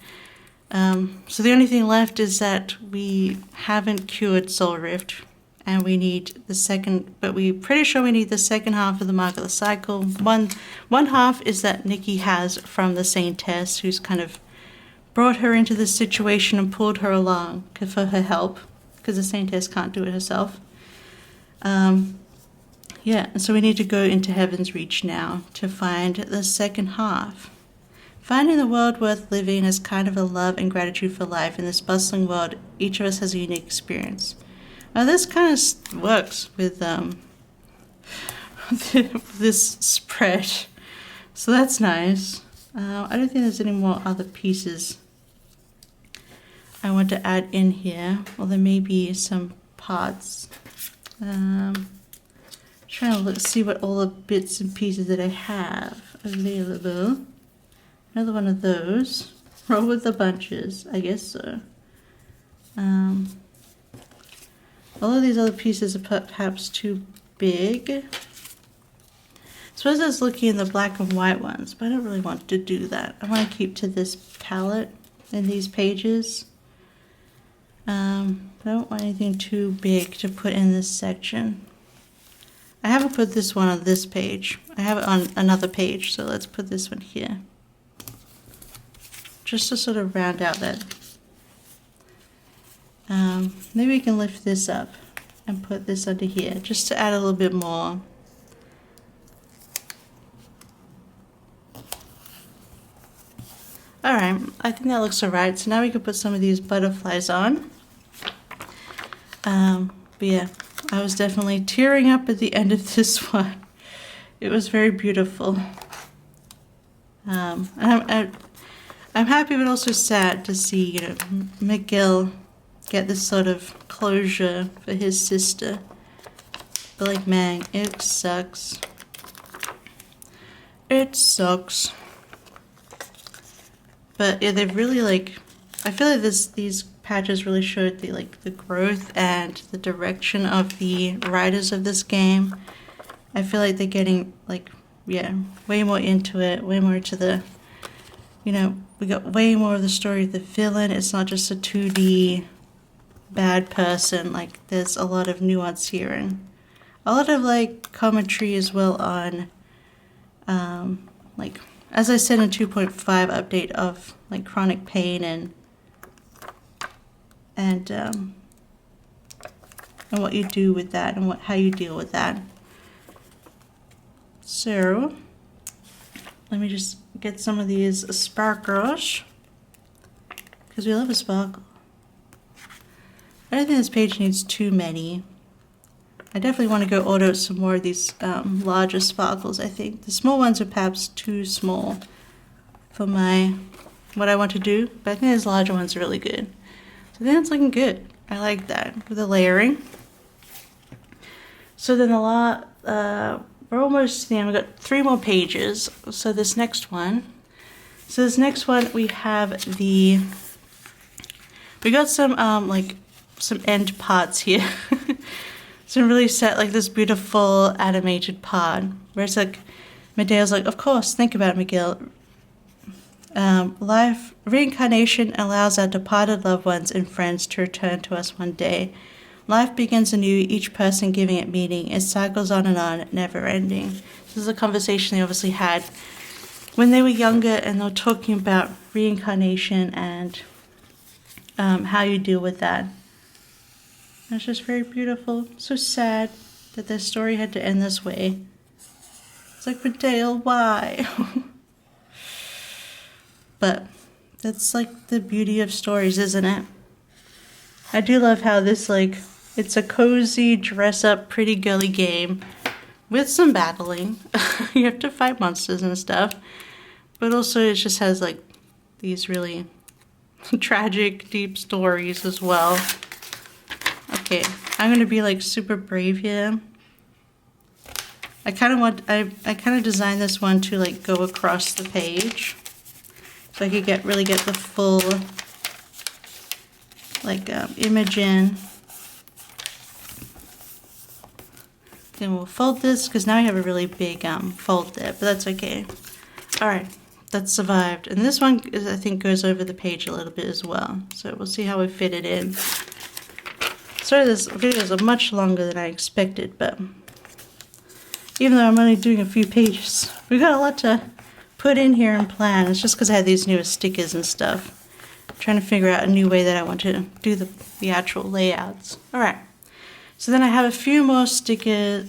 so the only thing left is that we haven't cured Soul Rift, and we need the second, but we're pretty sure we need the second half of the Mark of the Cycle. One half is that Nikki has from the Saintess, who's kind of brought her into this situation and pulled her along for her help, because the Saintess can't do it herself. Yeah, and so we need to go into Heaven's Reach now to find the second half. Finding the world worth living is kind of a love and gratitude for life. In this bustling world, each of us has a unique experience. Now this kind of works with this spread, so that's nice. I don't think there's any more other pieces I want to add in here. Well, there may be some parts. Trying to see what all the bits and pieces that I have available. Another one of those. Roll with the bunches, I guess so. All of these other pieces are perhaps too big. I suppose I was looking in the black and white ones, but I don't really want to do that. I want to keep to this palette and these pages. I don't want anything too big to put in this section. I haven't put this one on this page. I have it on another page, so let's put this one here. Just to sort of round out that. Maybe we can lift this up and put this under here, just to add a little bit more. Alright, I think that looks alright. So now we can put some of these butterflies on. But yeah, I was definitely tearing up at the end of this one. It was very beautiful. I'm happy but also sad to see, you know, Miguel get this sort of closure for his sister. But like, man, it sucks. It sucks. But yeah, they've really I feel like these patches really showed the growth and the direction of the writers of this game. I feel like they're getting way more into it, way more into the, you know, we got way more of the story of the villain. It's not just a 2D bad person. Like, there's a lot of nuance here and a lot of commentary as well on as I said in 2.5 update of chronic pain and what you do with that and how you deal with that. So let me just get some of these sparkles, because we love a sparkle. I don't think this page needs too many. I definitely want to go order some more of these larger sparkles. I think the small ones are perhaps too small for what I want to do, but I think these larger ones are really good. So then it's looking good. I like that with the layering. So then we're almost to the end. We've got 3 more pages. So this next one we have we got some end parts here. Some really set this beautiful animated part where it's Medea's of course, think about it, Miguel. Life reincarnation allows our departed loved ones and friends to return to us one day. Life begins anew, each person giving it meaning. It cycles on, never ending. This is a conversation they obviously had when they were younger, and they were talking about reincarnation and how you deal with that. It's just very beautiful. So sad that their story had to end this way. It's Medea, why? But that's the beauty of stories, isn't it? I do love how this it's a cozy, dress-up, pretty girly game with some battling. You have to fight monsters and stuff. But also it just has these really tragic, deep stories as well. Okay, I'm gonna be super brave here. I kind of designed this one to go across the page, so I could really get the full like image in. Then we'll fold this because now we have a really big fold there, but that's okay. All right, that survived. And this one is, I think, goes over the page a little bit as well. So we'll see how we fit it in. Sorry, this video is much longer than I expected, but even though I'm only doing a few pages, we got a lot to put in here and plan. It's just because I had these newest stickers and stuff. I'm trying to figure out a new way that I want to do the actual layouts. All right. So then I have a few more sticker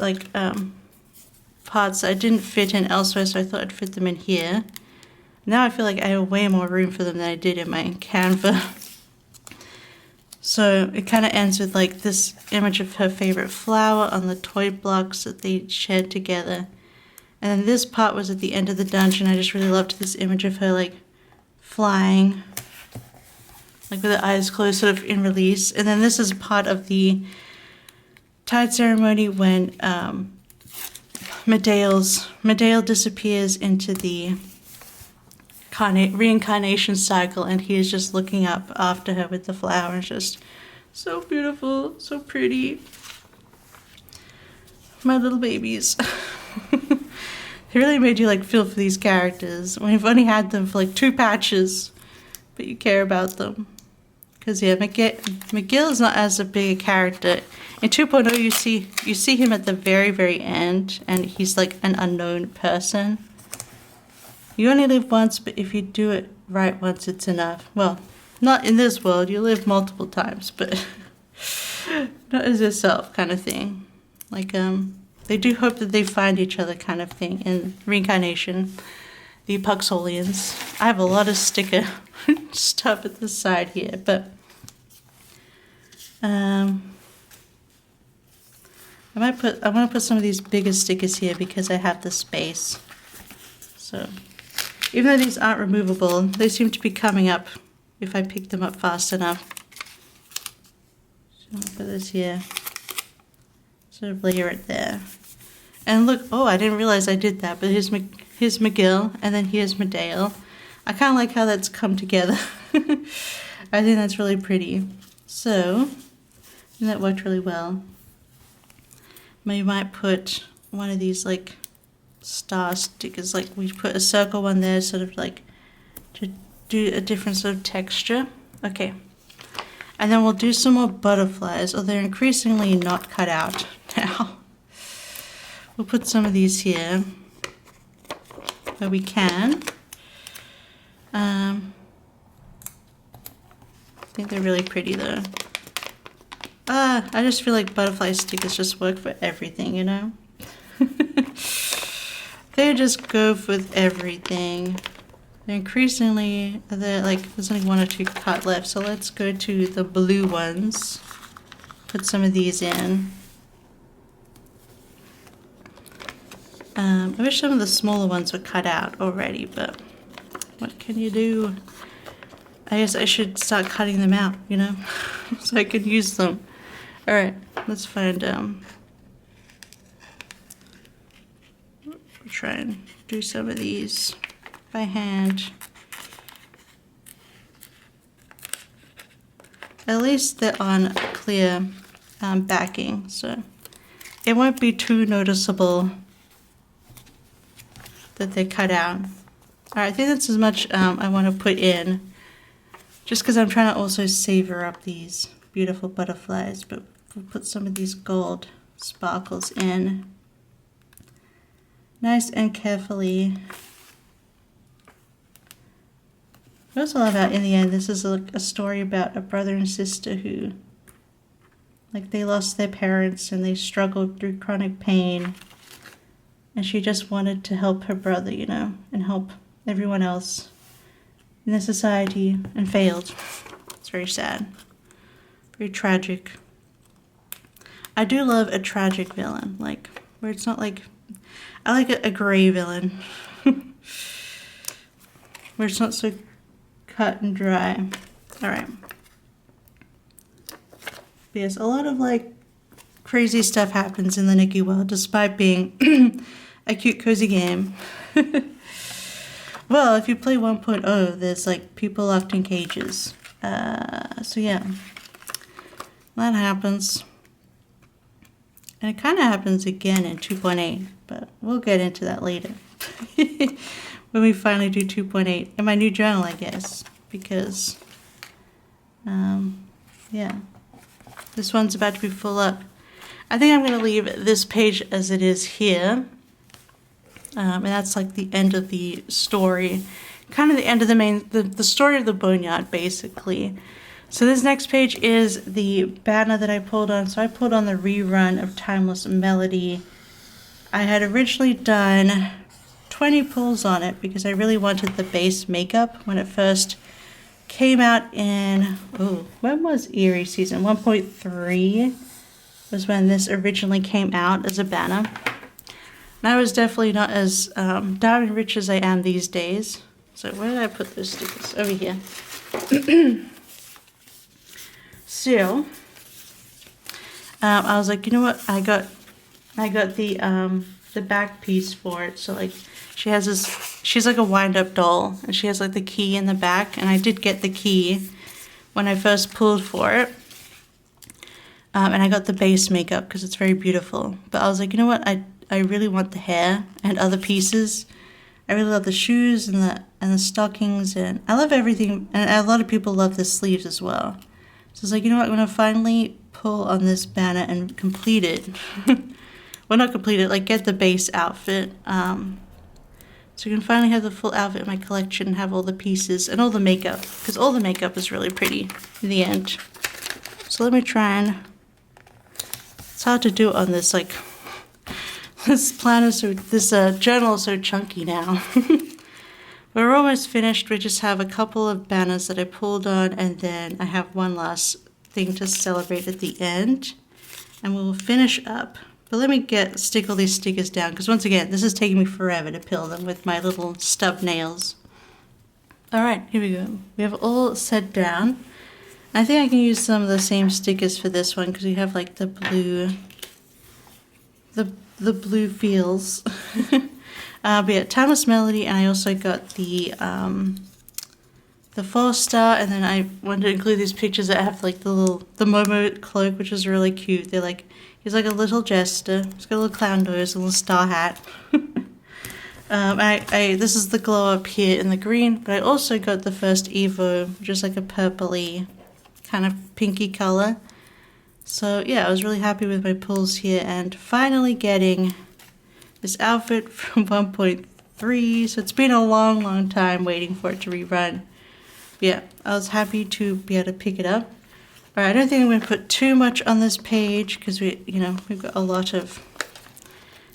parts that I didn't fit in elsewhere, so I thought I'd fit them in here. Now I feel like I have way more room for them than I did in my Canva. So it kind of ends with like this image of her favorite flower on the toy blocks that they shared together. And then this part was at the end of the dungeon. I just really loved this image of her like flying, like with her eyes closed, sort of in release. And then this is part of the tide ceremony when Medale disappears into the reincarnation cycle, and he is just looking up after her with the flower. It's just so beautiful, so pretty. My little babies. They really made you like feel for these characters when you've only had them for like 2 patches, but you care about them. Because yeah, McGill is not as a big a character. In 2.0 you see him at the very end, and he's like an unknown person. You only live once, but if you do it right once, it's enough. Well, not in this world, you live multiple times, but not as yourself kind of thing. Like they do hope that they find each other kind of thing in reincarnation. The Puxolians. I have a lot of sticker stuff at the side here, but I want to put some of these bigger stickers here because I have the space. So even though these aren't removable, they seem to be coming up if I pick them up fast enough. So I'll put this here. Sort of layer it there. And look, oh, I didn't realize I did that, but here's McGill, and then here's Medale. I kind of like how that's come together. I think that's really pretty. So, and that worked really well. You might put one of these like star stickers, like we put a circle one there, sort of like to do a different sort of texture. Okay. And then we'll do some more butterflies, or they're increasingly not cut out now. We'll put some of these here where we can. I think they're really pretty though. I just feel like butterfly stickers just work for everything, you know? They just go with everything. They're increasingly, there's only 1 or 2 cut left, so let's go to the blue ones. Put some of these in. I wish some of the smaller ones were cut out already, but what can you do? I guess I should start cutting them out, you know, so I can use them. All right, let's find, we'll try and do some of these by hand. At least they're on clear backing, so it won't be too noticeable that they cut out. All right, I think that's as much I want to put in, just because I'm trying to also savor up these beautiful butterflies, but we'll put some of these gold sparkles in. Nice and carefully. I also love how in the end this is a story about a brother and sister who, like, they lost their parents and they struggled through chronic pain. And she just wanted to help her brother, you know, and help everyone else in the society, and failed. It's very sad. Very tragic. I do love a tragic villain, like, where it's not like, I like a gray villain. Where it's not so cut and dry. Alright. Yes, a lot of, like, crazy stuff happens in the Nikki world, despite being a cute, cozy game. Well, if you play 1.0, there's like people locked in cages. So yeah, that happens. And it kind of happens again in 2.8, but we'll get into that later. When we finally do 2.8 in my new journal, I guess, because, yeah, this one's about to be full up. I think I'm going to leave this page as it is here, and that's like the end of the story, kind of the end of the story of the boneyard, basically. So this next page is the banner that I pulled on. So I pulled on the rerun of Timeless Melody. I had originally done 20 pulls on it because I really wanted the base makeup when it first came out in, when was Eerie season? 1.3 was when this originally came out as a banner. And I was definitely not as diamond rich as I am these days. So where did I put those stickers? Over here. So, I was like, you know what? I got the back piece for it. So like, she's like a wind-up doll, and she has like the key in the back. And I did get the key when I first pulled for it, and I got the base makeup because it's very beautiful. But I was like, you know what? I really want the hair and other pieces. I really love the shoes and the stockings, and I love everything. And a lot of people love the sleeves as well. So it's like, you know what, I'm going to finally pull on this banner and complete it. Well, not complete it, like get the base outfit. So you can finally have the full outfit in my collection and have all the pieces and all the makeup. Because all the makeup is really pretty in the end. So let me try and... It's hard to do it on this, like... This planner, this journal is so chunky now. We're almost finished. We just have a couple of banners that I pulled on, and then I have one last thing to celebrate at the end, and we'll finish up. But let me stick all these stickers down, because once again, this is taking me forever to peel them with my little stub nails. All right, here we go. We have all set down. I think I can use some of the same stickers for this one, because we have like the blue, the blue feels. But yeah, Timeless Melody, and I also got the 4-star, and then I wanted to include these pictures that have like the Momo cloak, which is really cute. They're like, he's like a little jester. He's got a little clown nose, a little star hat. This is the glow up here in the green, but I also got the first Evo, which is like a purpley kind of pinky color. So yeah, I was really happy with my pulls here, and finally getting this outfit from 1.3, so it's been a long time waiting for it to rerun. But yeah, I was happy to be able to pick it up. Alright, I don't think I'm going to put too much on this page because we've got a lot of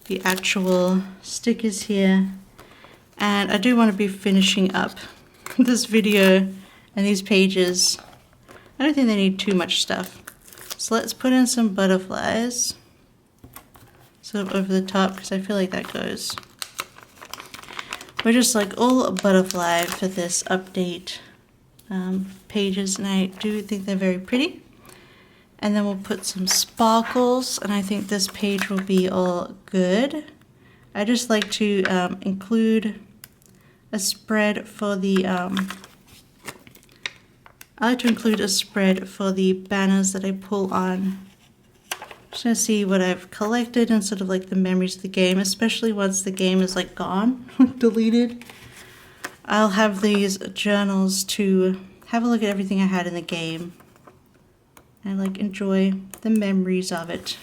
the actual stickers here. And I do want to be finishing up this video and these pages. I don't think they need too much stuff. So let's put in some butterflies. Sort of over the top, because I feel like that goes. We're just like all butterfly for this update pages, and I do think they're very pretty. And then we'll put some sparkles, and I think this page will be all good. I just like to include a spread for the banners that I pull on. Just gonna see what I've collected and sort of like the memories of the game, especially once the game is like gone, deleted. I'll have these journals to have a look at everything I had in the game and like enjoy the memories of it.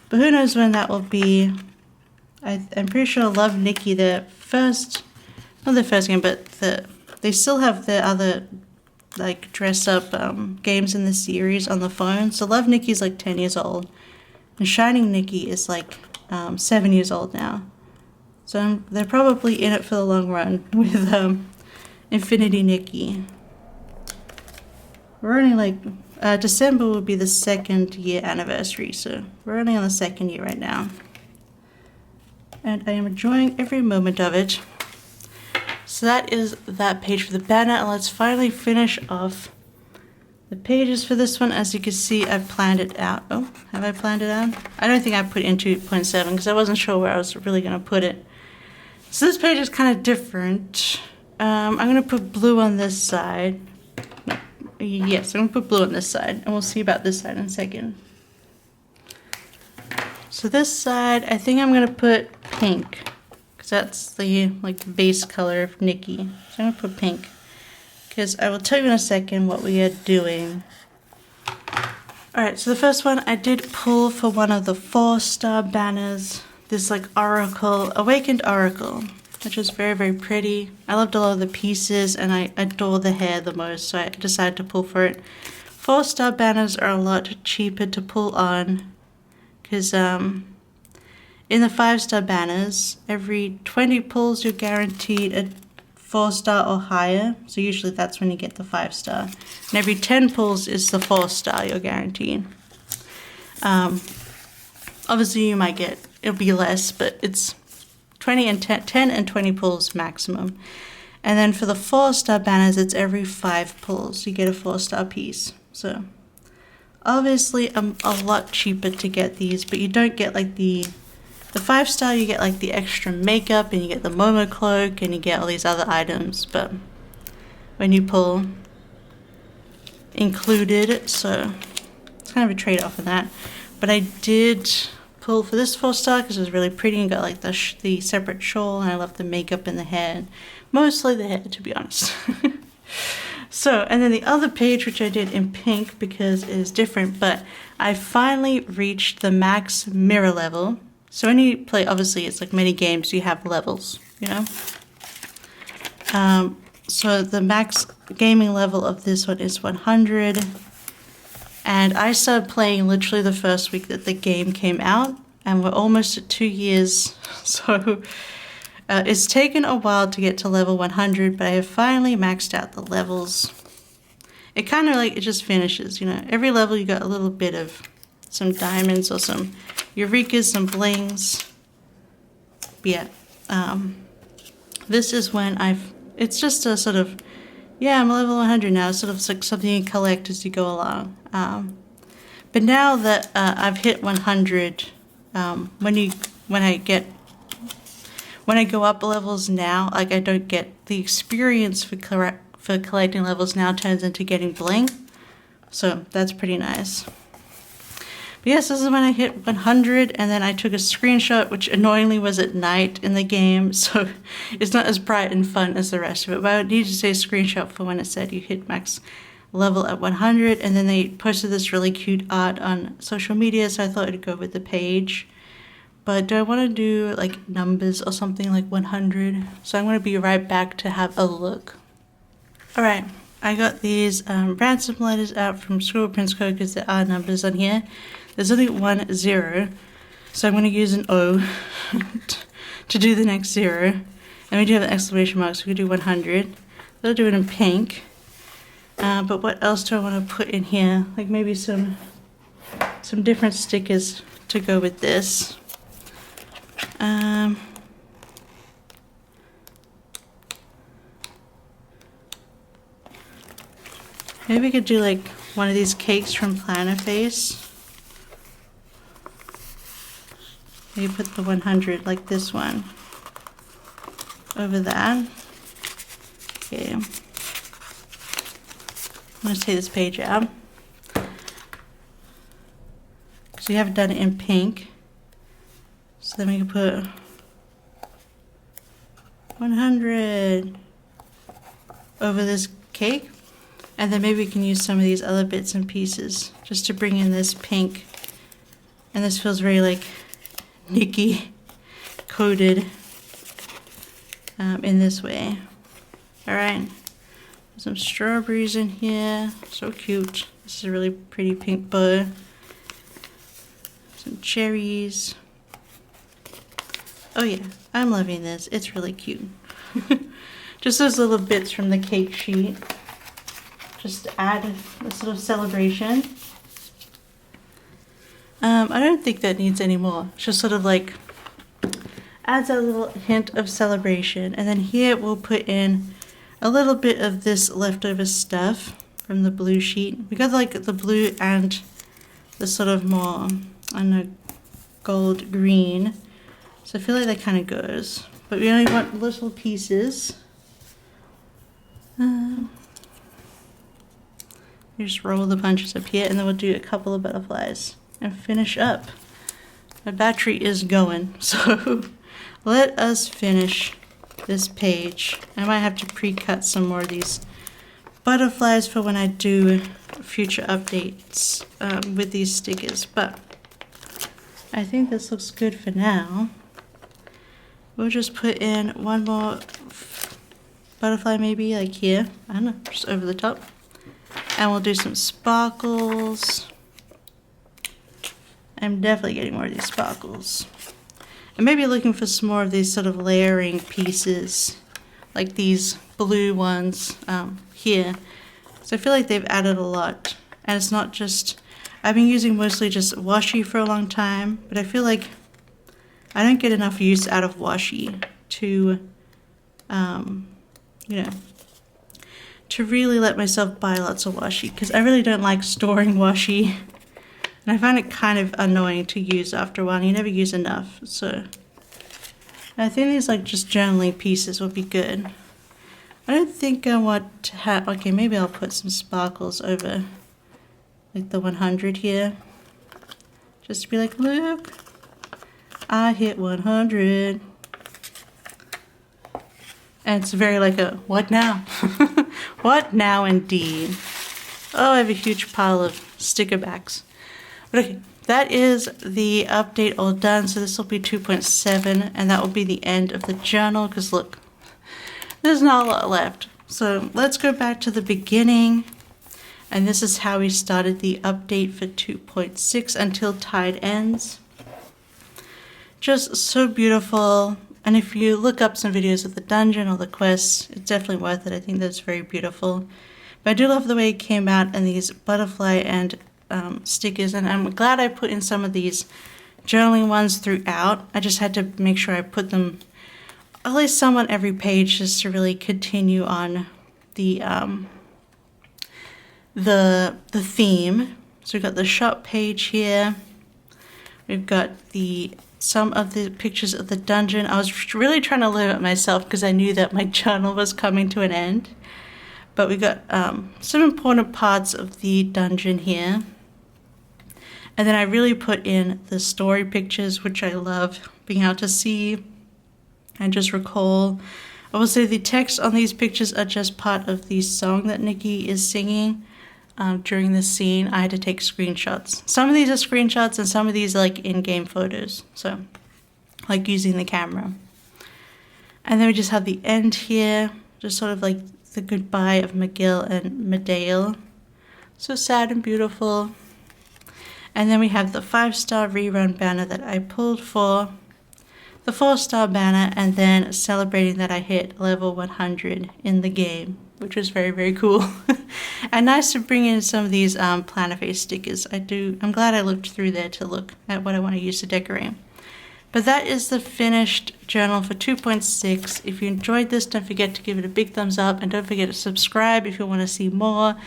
But who knows when that will be. I'm pretty sure Love Nikki, not the first game, but they still have the other like dress up games in the series on the phone. So Love Nikki's like 10 years old, and Shining Nikki is like 7 years old now. So they're probably in it for the long run with Infinity Nikki. We're only like December will be the 2nd year anniversary, so we're only on the 2nd year right now, and I am enjoying every moment of it. So that is that page for the banner, and let's finally finish off the pages for this one. As you can see, I've planned it out. Oh, have I planned it out? I don't think I put in 2.7 because I wasn't sure where I was really going to put it. So this page is kind of different. I'm going to put blue on this side. No, Yes, I'm gonna put blue on this side, and we'll see about this side in a second. So this side, I think I'm gonna put pink, because that's the like base color of Nikki. So I'm gonna put pink, because I will tell you in a second what we are doing. Alright, so the first one I did pull for one of the 4-star banners, this like Oracle, Awakened Oracle, which is very, very pretty. I loved a lot of the pieces and I adore the hair the most, so I decided to pull for it. 4-star banners are a lot cheaper to pull on, because in the 5-star banners, every 20 pulls you're guaranteed a 4-star or higher, so usually that's when you get the 5-star. And every 10 pulls is the 4-star you're guaranteed. Obviously you might get, it'll be less, but it's 10 and 20 pulls maximum. And then for the 4-star banners, it's every 5 pulls you get a 4-star piece. So obviously a lot cheaper to get these, but you don't get like the 5-star, you get like the extra makeup and you get the Momo cloak and you get all these other items, but when you pull included, so it's kind of a trade-off in that. But I did pull for this 4-star because it was really pretty and got like the separate shawl, and I love the makeup and the hair, mostly the hair to be honest. So, and then the other page, which I did in pink because it is different, but I finally reached the max mirror level. So when you play, obviously it's like many games, you have levels, you know? So the max gaming level of this one is 100. And I started playing literally the first week that the game came out, and we're almost at 2 years. So it's taken a while to get to level 100, but I have finally maxed out the levels. It kind of like, it just finishes, you know? Every level you got a little bit of some diamonds or some Eurekas, some blings. But yeah, this is when it's just a sort of, yeah, I'm level 100 now, sort of like something you collect as you go along. But now that I've hit 100, when I go up levels now, like I don't get the experience for collecting levels now turns into getting bling. So that's pretty nice. But yes, this is when I hit 100, and then I took a screenshot, which annoyingly was at night in the game, so it's not as bright and fun as the rest of it. But I needed to say screenshot for when it said you hit max level at 100, and then they posted this really cute art on social media, so I thought it'd go with the page. But do I want to do like numbers or something like 100? So I'm going to be right back to have a look. Alright, I got these ransom letters out from Scribble Prints Co because there are numbers on here. There's only 1 0, so I'm going to use an O to do the next 0. And we do have an exclamation mark, so we can do 100. I'll do it in pink. But what else do I want to put in here? Like maybe some different stickers to go with this. Maybe we could do like one of these cakes from PlannerFace. Maybe put the 100 like this one over that. Okay. I'm going to take this page out. So we haven't done it in pink. So then we can put 100 over this cake. And then maybe we can use some of these other bits and pieces just to bring in this pink. And this feels very like Nikki coated in this way. Alright. Some strawberries in here. So cute. This is a really pretty pink bow. Some cherries. Oh yeah, I'm loving this. It's really cute. Just those little bits from the cake sheet. Just to add a sort of celebration. I don't think that needs any more. It's just sort of like adds a little hint of celebration. And then here we'll put in a little bit of this leftover stuff from the blue sheet. We got like the blue and the sort of more, I don't know, gold green. So I feel like that kind of goes. But we only want little pieces. You just roll the bunches up here, and then we'll do a couple of butterflies and finish up. My battery is going, so let us finish this page. I might have to pre-cut some more of these butterflies for when I do future updates with these stickers, but I think this looks good for now. We'll just put in one more butterfly, maybe like here, I don't know, just over the top, and we'll do some sparkles. I'm definitely getting more of these sparkles. And maybe looking for some more of these sort of layering pieces, like these blue ones here. So I feel like they've added a lot. And it's not just, I've been using mostly just washi for a long time, but I feel like I don't get enough use out of washi to, you know, to really let myself buy lots of washi, because I really don't like storing washi. And I find it kind of annoying to use after a while. You never use enough. So I think these like just journaling pieces would be good. I don't think I want to have, okay, maybe I'll put some sparkles over like the 100 here. Just to be like, look, I hit 100. And it's very like a, what now? What now indeed? Oh, I have a huge pile of sticker backs. But okay, that is the update all done. So this will be 2.7, and that will be the end of the journal, because look, there's not a lot left. So let's go back to the beginning. And this is how we started the update for 2.6 until Tide ends. Just so beautiful. And if you look up some videos of the dungeon or the quests, it's definitely worth it. I think that's very beautiful. But I do love the way it came out and these butterfly and stickers, and I'm glad I put in some of these journaling ones throughout. I just had to make sure I put them at least some on every page, just to really continue on the theme. So we've got the shop page here. We've got some of the pictures of the dungeon. I was really trying to limit myself because I knew that my journal was coming to an end. But we got some important parts of the dungeon here. And then I really put in the story pictures, which I love being able to see and just recall. I will say the text on these pictures are just part of the song that Nikki is singing during this scene. I had to take screenshots. Some of these are screenshots and some of these are like in-game photos. So like using the camera. And then we just have the end here, just sort of like the goodbye of McGill and Medale. So sad and beautiful. And then we have the 5-star rerun banner that I pulled for, the 4-star banner, and then celebrating that I hit level 100 in the game, which was very, very cool. And nice to bring in some of these PlannerFace stickers. I'm glad I looked through there to look at what I want to use to decorate. But that is the finished journal for 2.6. If you enjoyed this, don't forget to give it a big thumbs up, and don't forget to subscribe if you want to see more.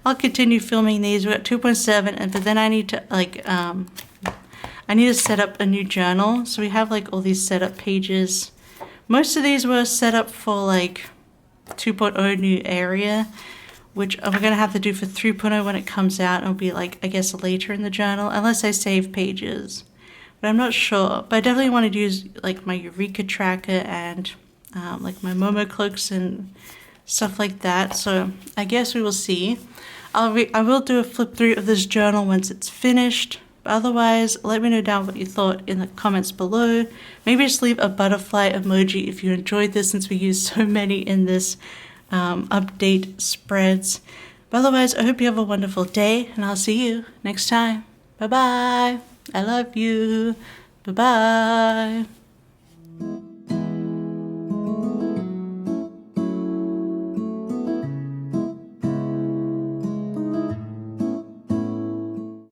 I'll continue filming these. We're at 2.7, but then I need to I need to set up a new journal. So we have like all these setup pages. Most of these were set up for like 2.0 new area, which we're gonna have to do for 3.0 when it comes out. It'll be like, I guess, later in the journal, unless I save pages. But I'm not sure. But I definitely want to use like my Eureka tracker and like my Momo cloaks and stuff like that. So I guess we will see. I will do a flip through of this journal once it's finished. But otherwise, let me know down what you thought in the comments below. Maybe just leave a butterfly emoji if you enjoyed this, since we used so many in this update spreads. But otherwise, I hope you have a wonderful day, and I'll see you next time. Bye-bye. I love you. Bye-bye.